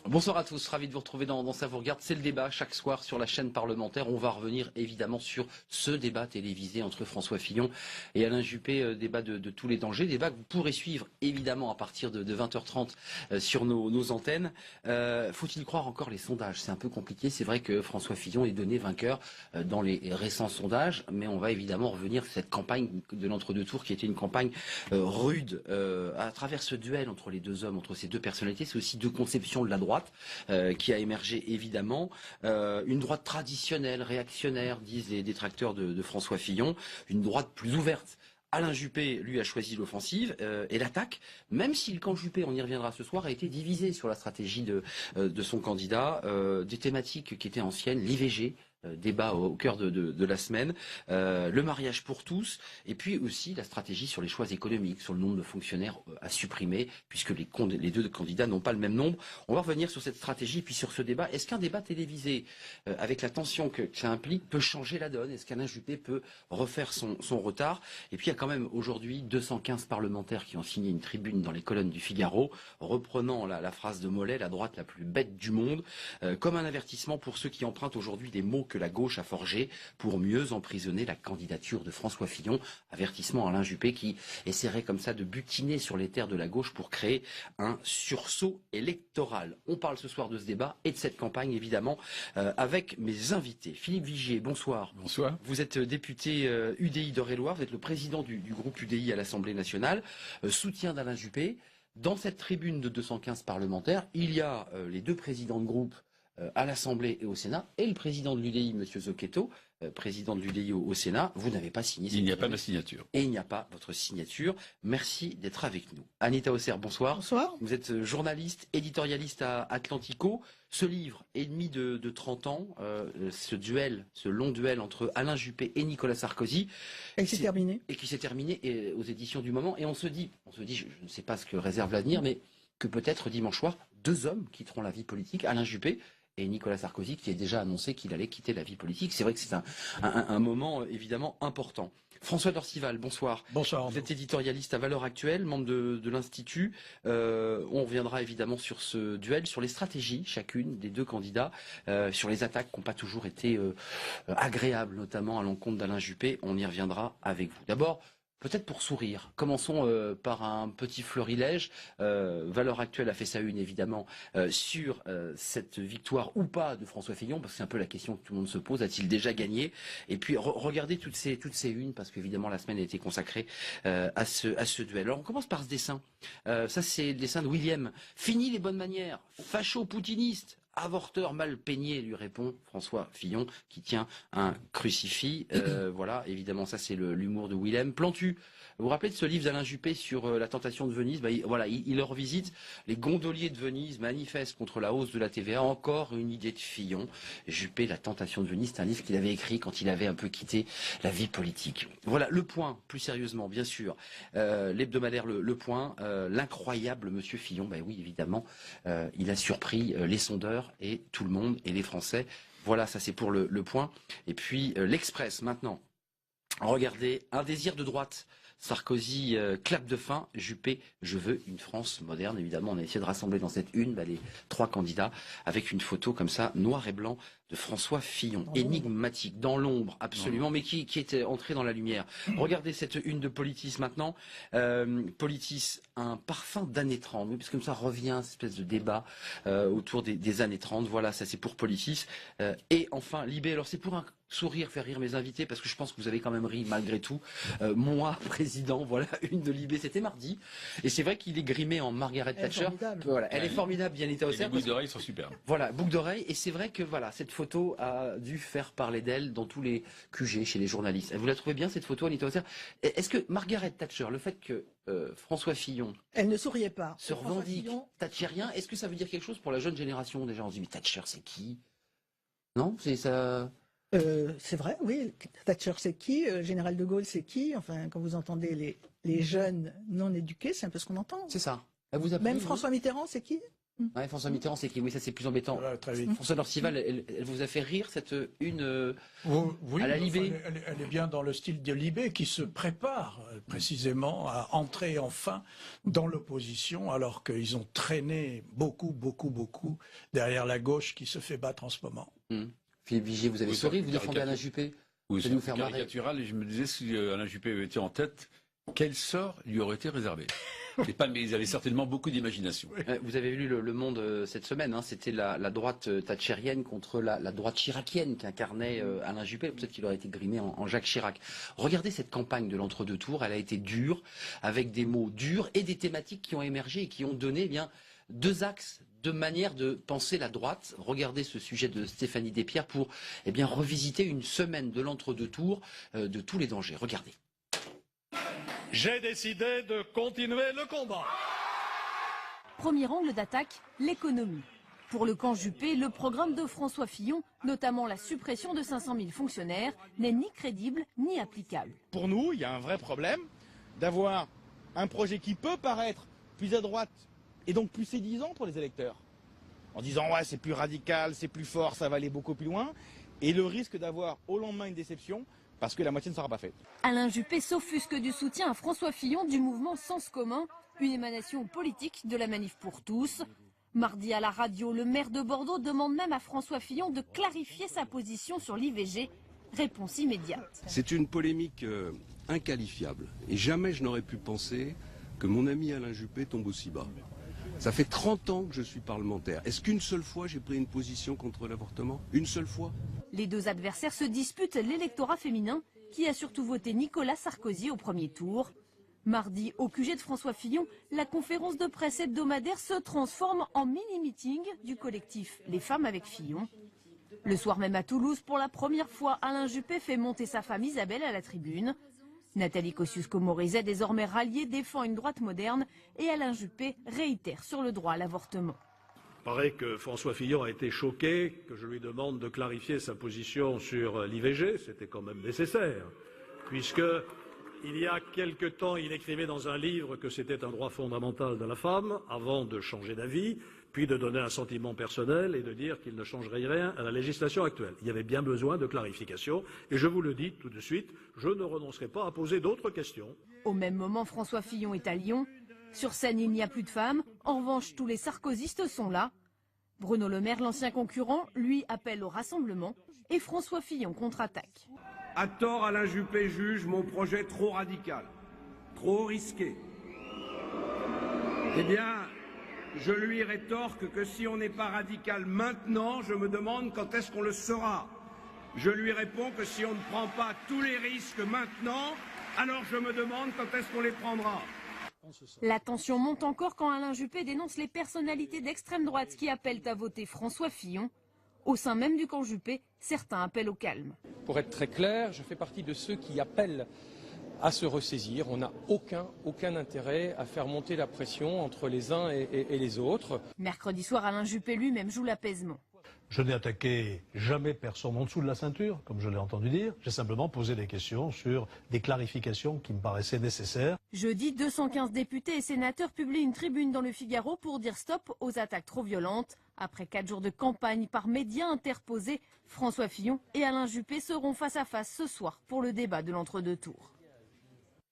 Bonsoir à tous, ravi de vous retrouver dans Ça vous regarde. C'est le débat chaque soir sur la chaîne parlementaire. On va revenir évidemment sur ce débat télévisé entre François Fillon et Alain Juppé, débat de tous les dangers, débat que vous pourrez suivre évidemment à partir de 20h30 sur nos antennes. Faut-il croire encore les sondages? C'est un peu compliqué. C'est vrai que François Fillon est donné vainqueur dans les récents sondages, mais on va évidemment revenir sur cette campagne de l'entre-deux tours qui était une campagne rude à travers ce duel entre les deux hommes, entre ces deux personnalités. C'est aussi deux conceptions de la droite qui a émergé évidemment. Une droite traditionnelle, réactionnaire, disent les détracteurs de François Fillon, une droite plus ouverte. Alain Juppé, lui, a choisi l'offensive et l'attaque, même si le camp Juppé, on y reviendra ce soir, a été divisé sur la stratégie de son candidat, des thématiques qui étaient anciennes, l'IVG, débat au cœur de la semaine, le mariage pour tous, et puis aussi la stratégie sur les choix économiques, sur le nombre de fonctionnaires à supprimer, puisque les deux candidats n'ont pas le même nombre. On va revenir sur cette stratégie, puis sur ce débat. Est-ce qu'un débat télévisé, avec la tension que ça implique, peut changer la donne? Est-ce qu'Alain Juppé peut refaire son retard? Et puis il y a quand même aujourd'hui 215 parlementaires qui ont signé une tribune dans les colonnes du Figaro, reprenant la phrase de Mollet, la droite la plus bête du monde, comme un avertissement pour ceux qui empruntent aujourd'hui des mots que la gauche a forgés pour mieux emprisonner la candidature de François Fillon. Avertissement à Alain Juppé qui essaierait comme ça de butiner sur les terres de la gauche pour créer un sursaut électoral. On parle ce soir de ce débat et de cette campagne évidemment avec mes invités. Philippe Vigier, bonsoir. Bonsoir. Vous êtes député UDI d'Eure-et-Loir, vous êtes le président du groupe UDI à l'Assemblée nationale, soutien d'Alain Juppé. Dans cette tribune de 215 parlementaires, il y a les deux présidents de groupe à l'Assemblée et au Sénat, et le président de l'UDI, M. Zocchetto, président de l'UDI au Sénat. Vous n'avez pas signé. Il n'y a pas de signature. Et il n'y a pas votre signature. Merci d'être avec nous. Anita Osser, bonsoir. Bonsoir. Vous êtes journaliste, éditorialiste à Atlantico. Ce livre, ennemi de 30 ans, ce long duel entre Alain Juppé et Nicolas Sarkozy. Et qui s'est terminé. Et qui s'est terminé aux éditions du Moment. Et on se dit, je ne sais pas ce que réserve l'avenir, mais que peut-être dimanche soir, deux hommes quitteront la vie politique, Alain Juppé et Nicolas Sarkozy, qui a déjà annoncé qu'il allait quitter la vie politique. C'est vrai que c'est un moment évidemment important. François Dorcival, bonsoir. Bonsoir. Vous êtes éditorialiste à Valeurs Actuelles, membre de l'Institut. On reviendra évidemment sur ce duel, sur les stratégies, chacune des deux candidats, sur les attaques qui n'ont pas toujours été agréables, notamment à l'encontre d'Alain Juppé. On y reviendra avec vous. D'abord, peut-être pour sourire, commençons par un petit florilège. Valeurs Actuelles a fait sa une évidemment sur cette victoire ou pas de François Fillon, parce que c'est un peu la question que tout le monde se pose, a-t-il déjà gagné? Et puis regardez toutes ces unes, parce qu'évidemment la semaine a été consacrée à ce duel. Alors on commence par ce dessin. Ça c'est le dessin de William. Fini les bonnes manières, facho-poutiniste. Avorteur mal peigné, lui répond François Fillon, qui tient un crucifix. Voilà, évidemment, ça c'est l'humour de Willem. Plantu, vous vous rappelez de ce livre d'Alain Juppé sur la tentation de Venise? Il revisite les gondoliers de Venise manifestent contre la hausse de la TVA. Encore une idée de Fillon. Juppé, la tentation de Venise, c'est un livre qu'il avait écrit quand il avait un peu quitté la vie politique. Voilà, Le Point, plus sérieusement, bien sûr. L'hebdomadaire Le Point, l'incroyable Monsieur Fillon. Oui, évidemment, il a surpris les sondeurs et tout le monde et les Français. Voilà, ça c'est pour le Point. Et puis l'Express maintenant. Regardez, un désir de droite. Sarkozy clap de fin, Juppé, je veux une France moderne. Évidemment, on a essayé de rassembler dans cette une les trois candidats avec une photo comme ça, noir et blanc, de François Fillon. Énigmatique, dans l'ombre, absolument, mais qui était entré dans la lumière. Regardez cette une de Politis maintenant. Politis, un parfum d'années 30. Oui, parce que comme ça revient, cette espèce de débat autour des années 30. Voilà, ça c'est pour Politis. Et enfin, Libé, alors c'est pour un sourire, faire rire mes invités, parce que je pense que vous avez quand même ri malgré tout. Moi, président, voilà, une de Libé, c'était mardi. Et c'est vrai qu'il est grimé en Margaret Thatcher. Voilà, elle est formidable, Yannick Osser. Les boucles d'oreilles sont superbes. Voilà, boucles d'oreilles. Et c'est vrai que voilà, cette photo a dû faire parler d'elle dans tous les QG, chez les journalistes. Vous la trouvez bien, cette photo, Anita Osser? Est-ce que Margaret Thatcher, le fait que François Fillon... Elle ne souriait pas. Se revendique thatcherien, est-ce que ça veut dire quelque chose pour la jeune génération? Déjà, on se dit, mais Thatcher, c'est qui? Non, c'est ça... C'est vrai, oui. Thatcher, c'est qui? Général de Gaulle, c'est qui? Enfin, quand vous entendez les jeunes non éduqués, c'est un peu ce qu'on entend. C'est ça. Elle vous a Même plu, François Mitterrand, c'est qui? Ouais, François Mitterrand, c'est qui? Oui, ça c'est plus embêtant. Voilà, très vite. François Dorcival, elle vous a fait rire cette une Oui, à la Libé? elle est bien dans le style de Libé qui se prépare précisément, à entrer enfin dans l'opposition, alors qu'ils ont traîné beaucoup derrière la gauche qui se fait battre en ce moment. Philippe Vigier, vous avez souri, vous défendez Alain Juppé. Oui, c'est caricatural, et je me disais, si Alain Juppé avait été en tête, quel sort lui aurait été réservé? Mais ils avaient certainement beaucoup d'imagination. Vous avez lu Le Monde cette semaine, hein, c'était la droite thatchérienne contre la droite chiracienne qu'incarnait Alain Juppé. Peut-être qu'il aurait été grimé en Jacques Chirac. Regardez cette campagne de l'entre-deux tours, elle a été dure, avec des mots durs et des thématiques qui ont émergé et qui ont donné deux axes, deux manières de penser la droite. Regardez ce sujet de Stéphanie Despierres pour revisiter une semaine de l'entre-deux tours de tous les dangers. Regardez. J'ai décidé de continuer le combat. Premier angle d'attaque, l'économie. Pour le camp Juppé, le programme de François Fillon, notamment la suppression de 500 000 fonctionnaires, n'est ni crédible ni applicable. Pour nous, il y a un vrai problème d'avoir un projet qui peut paraître plus à droite et donc plus séduisant pour les électeurs. En disant ouais, c'est plus radical, c'est plus fort, ça va aller beaucoup plus loin. Et le risque d'avoir au lendemain une déception, parce que la moitié ne sera pas faite. Alain Juppé s'offusque du soutien à François Fillon du mouvement Sens commun, une émanation politique de la Manif pour tous. Mardi à la radio, le maire de Bordeaux demande même à François Fillon de clarifier sa position sur l'IVG. Réponse immédiate. C'est une polémique inqualifiable. Et jamais je n'aurais pu penser que mon ami Alain Juppé tombe aussi bas. Ça fait 30 ans que je suis parlementaire. Est-ce qu'une seule fois j'ai pris une position contre l'avortement? Une seule fois? Les deux adversaires se disputent l'électorat féminin qui a surtout voté Nicolas Sarkozy au premier tour. Mardi, au QG de François Fillon, la conférence de presse hebdomadaire se transforme en mini-meeting du collectif Les Femmes avec Fillon. Le soir même à Toulouse, pour la première fois, Alain Juppé fait monter sa femme Isabelle à la tribune. Nathalie Kosciusko-Morizet, désormais ralliée, défend une droite moderne et Alain Juppé réitère sur le droit à l'avortement. Il paraît que François Fillon a été choqué, que je lui demande de clarifier sa position sur l'IVG. C'était quand même nécessaire, puisque il y a quelque temps, il écrivait dans un livre que c'était un droit fondamental de la femme, avant de changer d'avis, puis de donner un sentiment personnel et de dire qu'il ne changerait rien à la législation actuelle. Il y avait bien besoin de clarification, et je vous le dis tout de suite, je ne renoncerai pas à poser d'autres questions. Au même moment, François Fillon est à Lyon. Sur scène, il n'y a plus de femmes. En revanche, tous les sarkozystes sont là. Bruno Le Maire, l'ancien concurrent, lui appelle au rassemblement et François Fillon contre-attaque. À tort, Alain Juppé juge mon projet trop radical, trop risqué. Eh bien, je lui rétorque que si on n'est pas radical maintenant, je me demande quand est-ce qu'on le sera. Je lui réponds que si on ne prend pas tous les risques maintenant, alors je me demande quand est-ce qu'on les prendra. La tension monte encore quand Alain Juppé dénonce les personnalités d'extrême droite qui appellent à voter François Fillon. Au sein même du camp Juppé, certains appellent au calme. Pour être très clair, je fais partie de ceux qui appellent à se ressaisir. On n'a aucun intérêt à faire monter la pression entre les uns et les autres. Mercredi soir, Alain Juppé lui-même joue l'apaisement. Je n'ai attaqué jamais personne en dessous de la ceinture, comme je l'ai entendu dire. J'ai simplement posé des questions sur des clarifications qui me paraissaient nécessaires. Jeudi, 215 députés et sénateurs publient une tribune dans le Figaro pour dire stop aux attaques trop violentes. Après 4 jours de campagne par médias interposés, François Fillon et Alain Juppé seront face à face ce soir pour le débat de l'entre-deux tours.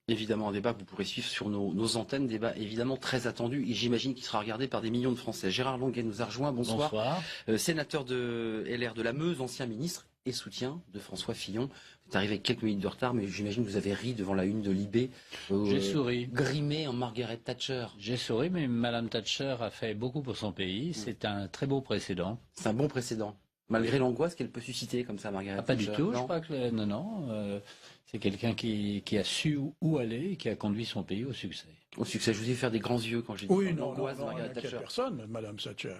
Évidemment, un débat que vous pourrez suivre sur nos antennes, débat évidemment très attendu et j'imagine qu'il sera regardé par des millions de Français. Gérard Longuet nous a rejoint, bonsoir. Bonsoir. Sénateur de LR de la Meuse, ancien ministre et soutien de François Fillon. Vous êtes arrivé avec quelques minutes de retard, mais j'imagine que vous avez ri devant la une de Libé. J'ai souri. Grimé en Margaret Thatcher. J'ai souri, mais Madame Thatcher a fait beaucoup pour son pays. C'est un très beau précédent. C'est un bon précédent. Malgré l'angoisse qu'elle peut susciter comme ça, Margaret Pas Thatcher. du tout, non. je crois que non. C'est quelqu'un qui a su où aller et qui a conduit son pays au succès. Au succès, je vous ai fait faire des grands yeux quand j'ai dit Oui, l'angoisse de elle Margaret n'inquiète Thatcher. personne, Madame Thatcher.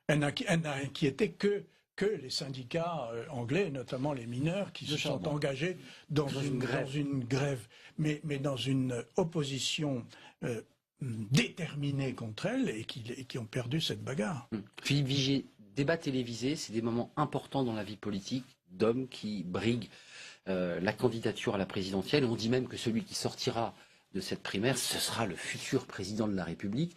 Elle n'a inquiété que les syndicats anglais, notamment les mineurs, qui se sont engagés dans une grève, mais dans une opposition déterminée contre elle et qui ont perdu cette bagarre. Philippe Vigier, débat télévisé, c'est des moments importants dans la vie politique d'hommes qui briguent la candidature à la présidentielle. On dit même que celui qui sortira de cette primaire, ce sera le futur président de la République.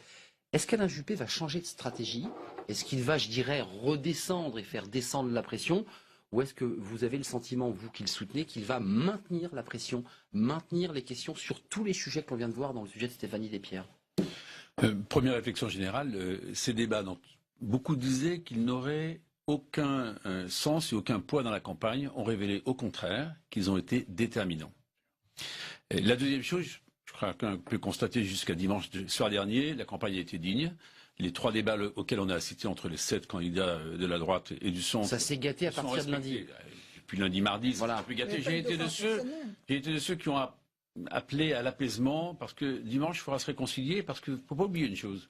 Est-ce qu'Alain Juppé va changer de stratégie? Est-ce qu'il va, je dirais, redescendre et faire descendre la pression? Ou est-ce que vous avez le sentiment, vous qui le soutenez, qu'il va maintenir la pression, maintenir les questions sur tous les sujets qu'on vient de voir dans le sujet de Stéphanie Despierres? Première réflexion générale, ces débats, donc, beaucoup disaient qu'ils n'auraient aucun sens et aucun poids dans la campagne, ont révélé au contraire qu'ils ont été déterminants. Et la deuxième chose, je crois qu'on peut constater jusqu'à dimanche soir dernier, la campagne a été digne. Les 3 débats auxquels on a assisté entre les 7 candidats de la droite et du centre. Ça s'est gâté à partir de lundi. Depuis lundi, mardi, voilà. Ça s'est gâté. J'ai été de ceux qui ont appelé à l'apaisement parce que dimanche, il faudra se réconcilier parce qu'il ne faut pas oublier une chose.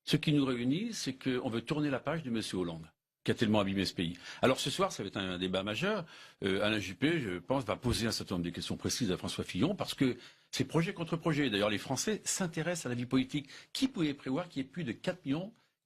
Ce qui nous réunit, c'est qu'on veut tourner la page de M. Hollande, qui a tellement abîmé ce pays. Alors ce soir, ça va être un débat majeur. Alain Juppé, je pense, va poser un certain nombre de questions précises à François Fillon, parce que c'est projet contre projet. D'ailleurs, les Français s'intéressent à la vie politique. Qui pouvait prévoir qu'il y ait plus de 4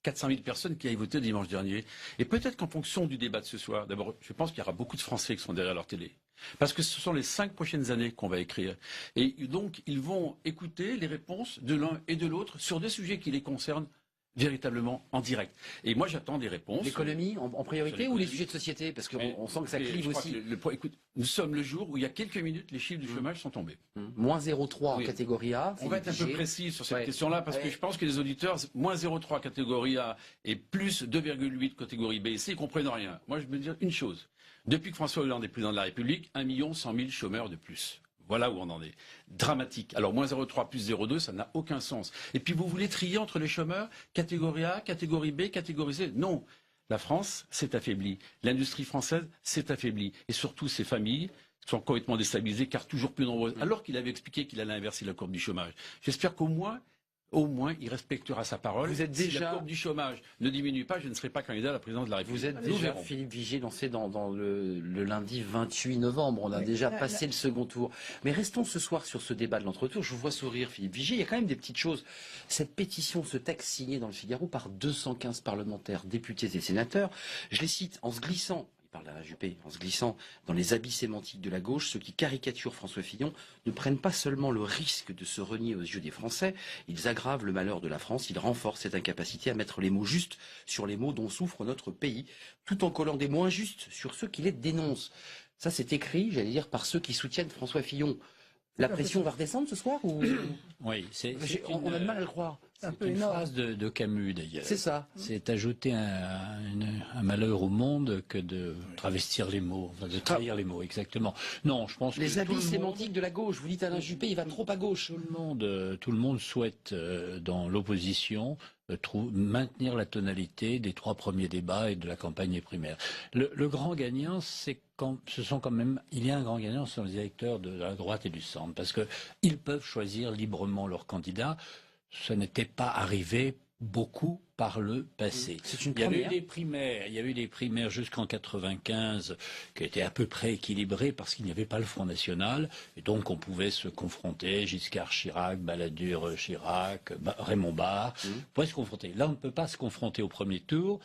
400 000 personnes qui aillent voter dimanche dernier? Et peut-être qu'en fonction du débat de ce soir, d'abord, je pense qu'il y aura beaucoup de Français qui sont derrière leur télé. Parce que ce sont les 5 prochaines années qu'on va écrire. Et donc, ils vont écouter les réponses de l'un et de l'autre sur des sujets qui les concernent véritablement en direct. Et moi, j'attends des réponses. L'économie en priorité ou les sujets de société? Parce qu'on sent que ça clive aussi. Écoute, nous sommes le jour où il y a quelques minutes, les chiffres du chômage sont tombés. Moins 0,3 en catégorie A. On va être un peu précis sur cette question-là, parce que je pense que les auditeurs, moins 0,3 catégorie A et plus 2,8 catégorie B et C, ils comprennent rien. Moi, je veux dire une chose. Depuis que François Hollande est président de la République, 1 100 000 chômeurs de plus. Voilà où on en est. Dramatique. Alors, moins 0,3 plus 0,2, ça n'a aucun sens. Et puis, vous voulez trier entre les chômeurs, catégorie A, catégorie B, catégorie C? Non. La France s'est affaiblie. L'industrie française s'est affaiblie. Et surtout, ces familles sont complètement déstabilisées, car toujours plus nombreuses. Alors qu'il avait expliqué qu'il allait inverser la courbe du chômage. J'espère qu'au moins, il respectera sa parole. Vous êtes si la courbe du chômage ne diminue pas, je ne serai pas candidat à la présidence de la République. Vous êtes déjà, Philippe Vigier, lancé dans le lundi 28 novembre. On a déjà passé le second tour. Mais restons ce soir sur ce débat de l'entre-tour. Je vous vois sourire, Philippe Vigier. Il y a quand même des petites choses. Cette pétition, ce texte signé dans le Figaro par 215 parlementaires, députés et sénateurs, je les cite en se glissant. Parle d'Alain Juppé, en se glissant dans les habits sémantiques de la gauche, ceux qui caricaturent François Fillon ne prennent pas seulement le risque de se renier aux yeux des Français, ils aggravent le malheur de la France, ils renforcent cette incapacité à mettre les mots justes sur les maux dont souffre notre pays, tout en collant des mots injustes sur ceux qui les dénoncent. Ça, c'est écrit, j'allais dire, par ceux qui soutiennent François Fillon. La pression va redescendre ce soir ou... Oui, on a du mal à le croire. C'est une phrase de Camus d'ailleurs. C'est ça. C'est ajouter un malheur au monde que de travestir les mots, enfin de trahir les mots, exactement. Non, je pense les habits sémantiques de la gauche. Vous dites Alain Juppé, il va trop à gauche. Tout le monde souhaite, dans l'opposition, maintenir la tonalité des 3 premiers débats et de la campagne primaire. Le grand gagnant, il y a un grand gagnant sur les électeurs de la droite et du centre, parce qu'ils peuvent choisir librement leur candidat. Ça n'était pas arrivé beaucoup par le passé. C'est une première. Il y a eu des primaires jusqu'en 95 qui étaient à peu près équilibrées parce qu'il n'y avait pas le Front National et donc on pouvait se confronter, Giscard, Chirac, Balladur, Chirac, Raymond Barre, on pouvait se confronter. Là, on ne peut pas se confronter au premier tour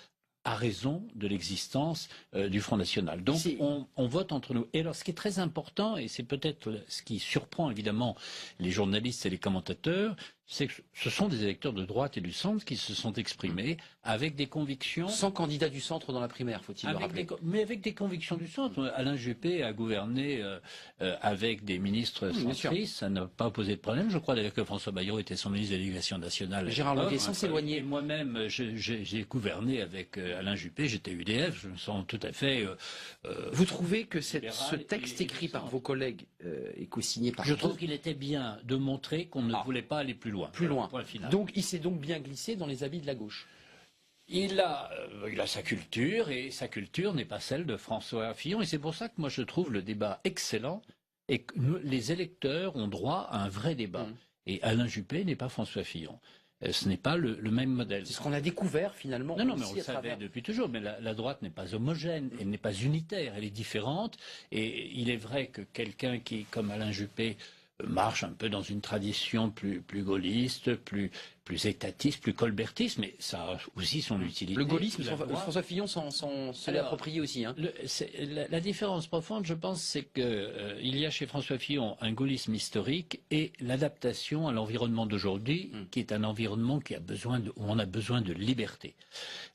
à raison de l'existence du Front National. Donc on vote entre nous. Et alors ce qui est très important, et c'est peut-être ce qui surprend évidemment les journalistes et les commentateurs, c'est que ce sont des électeurs de droite et du centre qui se sont exprimés avec des convictions... Sans candidat du centre dans la primaire, faut-il le rappeler. Mais avec des convictions du centre. Alain Juppé a gouverné avec des ministres centristes, ça n'a pas posé de problème. Je crois d'ailleurs que François Bayrou était son ministre de l'Éducation nationale. Gérard Longuet, sans s'éloigner. Moi-même, j'ai gouverné avec Alain Juppé, j'étais UDF, je me sens tout à fait... Vous trouvez que ce texte écrit par vos collègues et co-signé par... Je trouve qu'il était bien de montrer qu'on ne voulait pas aller plus loin. Donc il s'est donc bien glissé dans les habits de la gauche. Il a sa culture, et sa culture n'est pas celle de François Fillon. Et c'est pour ça que moi je trouve le débat excellent, et que les électeurs ont droit à un vrai débat. Et Alain Juppé n'est pas François Fillon. Ce n'est pas le même modèle. C'est ce qu'on a découvert finalement. Non, mais on le savait depuis toujours. Mais la droite n'est pas homogène, elle n'est pas unitaire, elle est différente. Et il est vrai que quelqu'un qui, comme Alain Juppé, marche un peu dans une tradition plus gaulliste, plus plus étatiste, plus colbertiste, mais ça a aussi son utilité. Le gaullisme, François Fillon se l'est approprié aussi. Hein. La différence profonde, je pense, c'est qu'il y a chez François Fillon un gaullisme historique et l'adaptation à l'environnement d'aujourd'hui, qui est un environnement où on a besoin de liberté.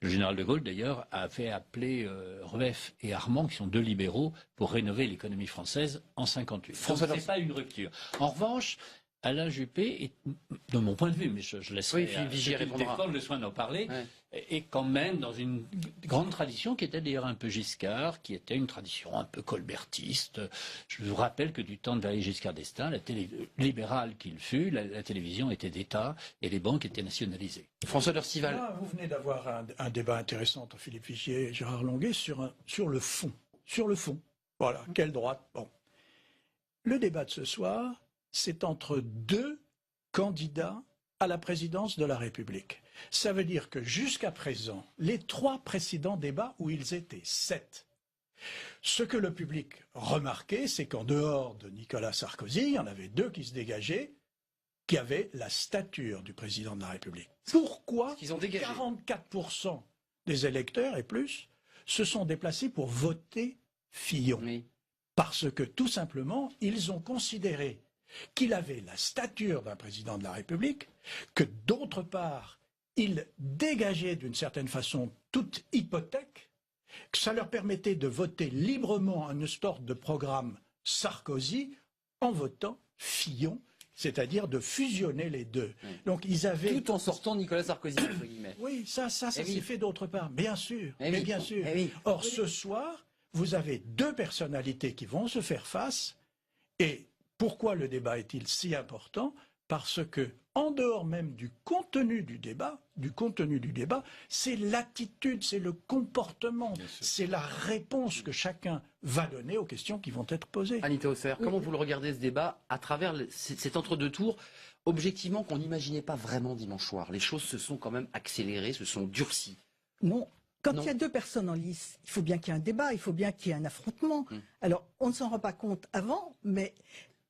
Le général de Gaulle, d'ailleurs, a fait appeler Rueff et Armand, qui sont deux libéraux, pour rénover l'économie française en 1958. Ce n'est pas une rupture. En revanche, Alain Juppé, de mon point de vue, mais je laisserai défendre le soin d'en parler, est quand même dans une grande tradition qui était d'ailleurs un peu Giscard, qui était une tradition un peu colbertiste. Je vous rappelle que du temps de Valéry Giscard d'Estaing, la télé libérale qu'il fut, la télévision était d'État et les banques étaient nationalisées. François Dercival. Vous venez d'avoir un débat intéressant entre Philippe Fichier et Gérard Longuet sur le fond. Sur le fond. Voilà, quelle droite. Bon. Le débat de ce soir, c'est entre deux candidats à la présidence de la République. Ça veut dire que jusqu'à présent, les 3 précédents débats où ils étaient 7. Ce que le public remarquait, c'est qu'en dehors de Nicolas Sarkozy, il y en avait 2 qui se dégageaient, qui avaient la stature du président de la République. Pourquoi 44% des électeurs et plus se sont déplacés pour voter Fillon? Parce que tout simplement, ils ont considéré qu'il avait la stature d'un président de la République, que d'autre part, il dégageait d'une certaine façon toute hypothèque, que ça leur permettait de voter librement une sorte de programme Sarkozy en votant Fillon, c'est-à-dire de fusionner les deux. Donc ils avaient... Tout en sortant Nicolas Sarkozy, entre guillemets. Oui, ça s'est fait d'autre part, bien sûr. Bien sûr. Oui. Or, ce soir, vous avez 2 personnalités qui vont se faire face, et pourquoi le débat est-il si important? Parce que, en dehors même du contenu du débat, c'est l'attitude, c'est le comportement, c'est la réponse que chacun va donner aux questions qui vont être posées. Anita Hausser, comment vous le regardez ce débat à travers cet entre-deux tours, objectivement qu'on n'imaginait pas vraiment dimanche soir? Les choses se sont quand même accélérées, se sont durcies. Non. Quand il y a 2 personnes en lice, il faut bien qu'il y ait un débat, il faut bien qu'il y ait un affrontement. Alors, on ne s'en rend pas compte avant, mais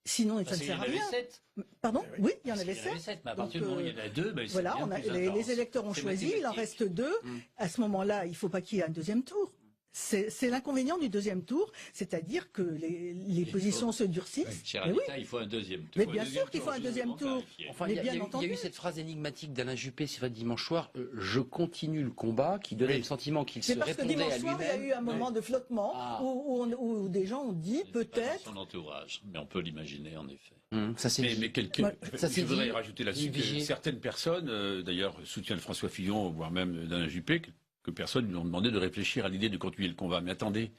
sinon, ça ne sert à rien. 7. Pardon? Oui, il y en avait 7. Mais à partir du moment où il y en a 2, voilà, les électeurs ont choisi, il en reste 2. À ce moment-là, il ne faut pas qu'il y ait un deuxième tour. C'est l'inconvénient du deuxième tour, c'est-à-dire que les positions se durcissent. Cher Anita, il faut un deuxième tour. Mais bien sûr qu'il faut un deuxième tour. Enfin, il y a eu cette phrase énigmatique d'Alain Juppé, c'est vrai, dimanche soir, je continue le combat, qui donnait le sentiment qu'il se répondait à lui-même. C'est parce que dimanche soir, il y a eu un moment de flottement où des gens ont dit peut-être... Son entourage, mais on peut l'imaginer en effet. Je voudrais rajouter là-dessus que certaines personnes, d'ailleurs, soutiennent François Fillon, voire même d'Alain Juppé, que personne ne lui a demandé de réfléchir à l'idée de continuer le combat. Mais attendez,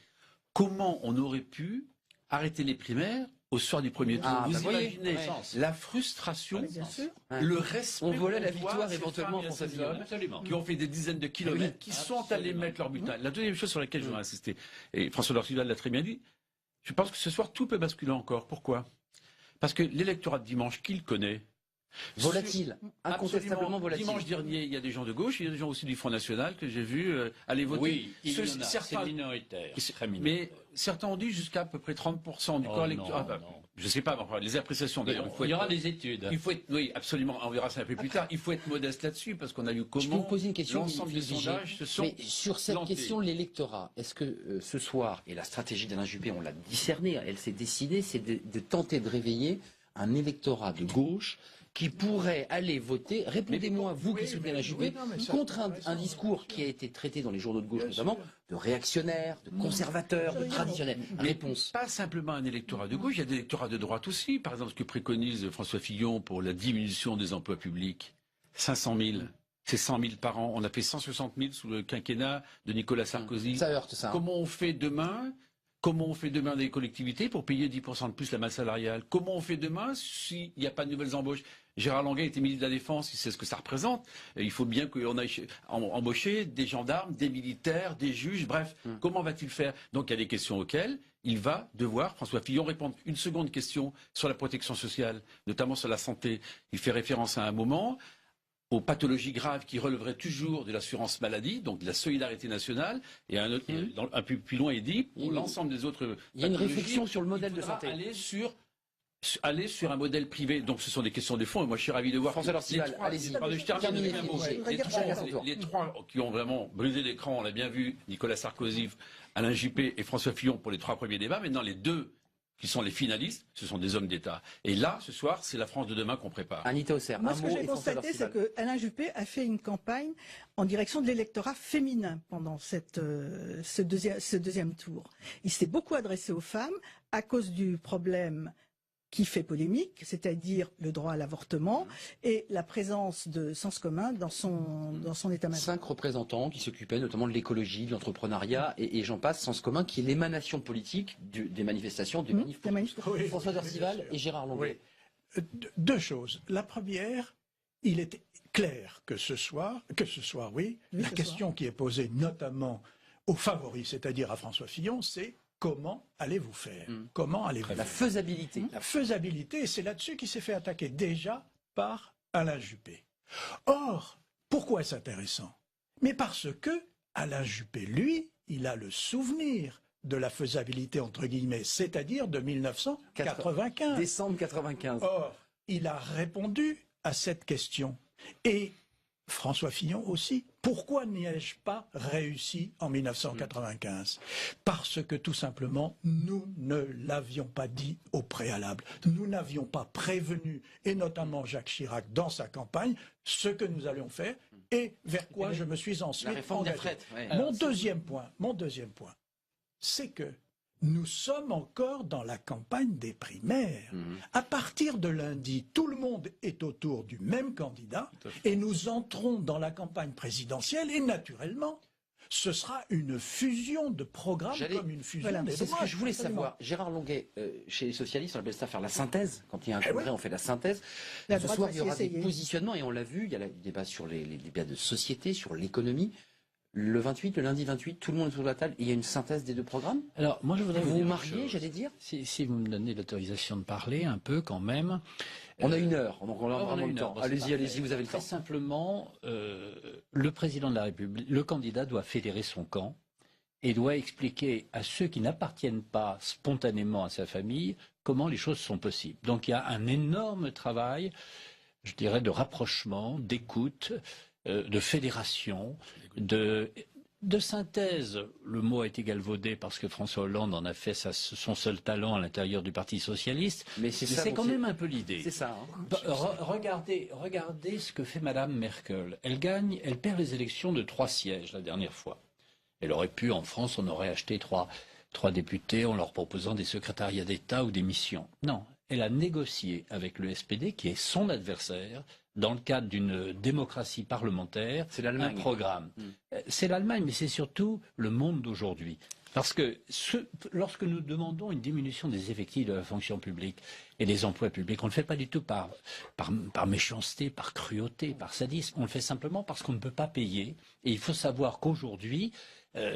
comment on aurait pu arrêter les primaires au soir du premier tour? Vous imaginez la frustration, le respect. On volait la victoire éventuellement à François Fillon. Qui ont fait des dizaines de kilomètres, qui sont allés mettre leur butin. La deuxième chose sur laquelle je voudrais insister, et François Dercival l'a très bien dit, je pense que ce soir tout peut basculer encore. Pourquoi? Parce que l'électorat de dimanche, qui le connaît, volatile, incontestablement volatile. Dimanche dernier, il y a des gens de gauche, il y a des gens aussi du Front National que j'ai vu aller voter. Oui, c'est minoritaire. Mais certains ont dit jusqu'à à peu près 30% du corps électoral. Je ne sais pas, enfin, les appréciations d'ailleurs. Il y aura des études. Il faut être, oui, absolument, on verra ça un peu plus tard. Il faut être modeste là-dessus parce qu'on a vu comment je peux vous poser une question, l'ensemble des sondages se sont mais sur cette question de l'électorat, est-ce que ce soir, et la stratégie d'Alain Juppé, on l'a discernée, elle s'est décidée, c'est de tenter de réveiller un électorat de gauche qui pourrait aller voter, répondez-moi, vous qui soutenez la Juppé, contre un discours qui a été traité dans les journaux de gauche notamment, de réactionnaire, de conservateur, de traditionnel. Réponse. Pas simplement un électorat de gauche, il y a des électorats de droite aussi. Par exemple, ce que préconise François Fillon pour la diminution des emplois publics, 500 000. C'est 100 000 par an. On a fait 160 000 sous le quinquennat de Nicolas Sarkozy. Ça heurte ça. Comment on fait demain des collectivités pour payer 10% de plus la masse salariale? Comment on fait demain s'il n'y a pas de nouvelles embauches? Gérard Longuet était ministre de la Défense, il sait ce que ça représente. Et il faut bien qu'on aille embaucher des gendarmes, des militaires, des juges, bref. Comment va-t-il faire? Donc il y a des questions auxquelles il va devoir, François Fillon, répondre. Une seconde question sur la protection sociale, notamment sur la santé. Il fait référence à un moment aux pathologies graves qui relèveraient toujours de l'assurance maladie, donc de la solidarité nationale, et un peu plus loin, il dit, pour l'ensemble des autres il y a une réflexion sur le modèle de santé. Aller sur aller sur un modèle privé. Donc ce sont des questions de fond. Et moi je suis ravi de voir François Lorcival, allez-y. Les trois qui ont vraiment brisé l'écran, on l'a bien vu, Nicolas Sarkozy, Alain Juppé et François Fillon pour les 3 premiers débats. Maintenant les 2 qui sont les finalistes, ce sont des hommes d'État. Et là, ce soir, c'est la France de demain qu'on prépare. Anita Osser, moi, ce que j'ai constaté, c'est que Alain Juppé a fait une campagne en direction de l'électorat féminin pendant ce deuxième tour. Il s'est beaucoup adressé aux femmes à cause du problème qui fait polémique, c'est-à-dire le droit à l'avortement et la présence de Sens commun dans son état-major. 5 représentants qui s'occupaient notamment de l'écologie, de l'entrepreneuriat et j'en passe, Sens commun qui est l'émanation politique des manifestations, des manifs. Oui. François Lorcival et Gérard Longuet. Oui. 2 choses. La première, il est clair que ce soir, la question qui est posée notamment aux favoris, c'est-à-dire à François Fillon, c'est comment allez-vous faire? Comment allez-vous faire? La faisabilité. La faisabilité, c'est là-dessus qu'il s'est fait attaquer déjà par Alain Juppé. Or, pourquoi est-ce intéressant? Mais parce que Alain Juppé, lui, il a le souvenir de la faisabilité, entre guillemets, c'est-à-dire de 1995. Décembre 95. Or, il a répondu à cette question. Et François Fillon aussi. Pourquoi n'y ai-je pas réussi en 1995? Parce que tout simplement, nous ne l'avions pas dit au préalable. Nous n'avions pas prévenu, et notamment Jacques Chirac dans sa campagne, ce que nous allions faire et vers quoi je me suis ensuite engagé. Mon deuxième point, c'est que nous sommes encore dans la campagne des primaires. À partir de lundi, tout le monde est autour du même candidat et nous entrons dans la campagne présidentielle et naturellement, ce sera une fusion de programmes comme une fusion des droits. C'est ce que je voulais savoir. Gérard Longuet, chez les socialistes, on appelle ça faire la synthèse. Quand il y a un congrès, on fait la synthèse. Ce soir, il y aura des positionnements et on l'a vu, il y a le débat sur les débats de société, sur l'économie. Le 28, le lundi 28, tout le monde est autour de la table. Il y a une synthèse des 2 programmes. Alors, moi, je voudrais vous marier, j'allais dire. Si vous me donnez l'autorisation de parler un peu, quand même. On a 1 heure, donc on a vraiment le temps. Allez-y, vous avez le temps. Très simplement, le président de la République, le candidat doit fédérer son camp et doit expliquer à ceux qui n'appartiennent pas spontanément à sa famille comment les choses sont possibles. Donc, il y a un énorme travail, je dirais, de rapprochement, d'écoute, de fédération, de synthèse. Le mot a été galvaudé parce que François Hollande en a fait son seul talent à l'intérieur du Parti socialiste. Mais c'est quand même un peu l'idée. C'est ça. Regardez ce que fait Madame Merkel. Elle perd les élections de 3 sièges la dernière fois. Elle aurait pu, en France, on aurait acheté 3 députés en leur proposant des secrétariats d'État ou des missions. Non, elle a négocié avec le SPD, qui est son adversaire, dans le cadre d'une démocratie parlementaire, un programme. C'est l'Allemagne, mais c'est surtout le monde d'aujourd'hui. Parce que lorsque nous demandons une diminution des effectifs de la fonction publique et des emplois publics, on ne le fait pas du tout par méchanceté, par cruauté, par sadisme. On le fait simplement parce qu'on ne peut pas payer. Et il faut savoir qu'aujourd'hui,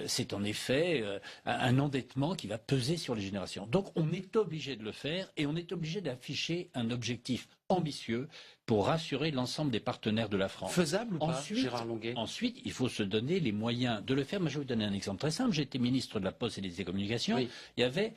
c'est en effet un endettement qui va peser sur les générations. Donc on est obligé de le faire et on est obligé d'afficher un objectif ambitieux pour rassurer l'ensemble des partenaires de la France. Faisable ou pas, Gérard Longuet? Ensuite, il faut se donner les moyens de le faire. Moi, je vais vous donner un exemple très simple. J'étais ministre de la Poste et des Télécommunications. Oui. Il y avait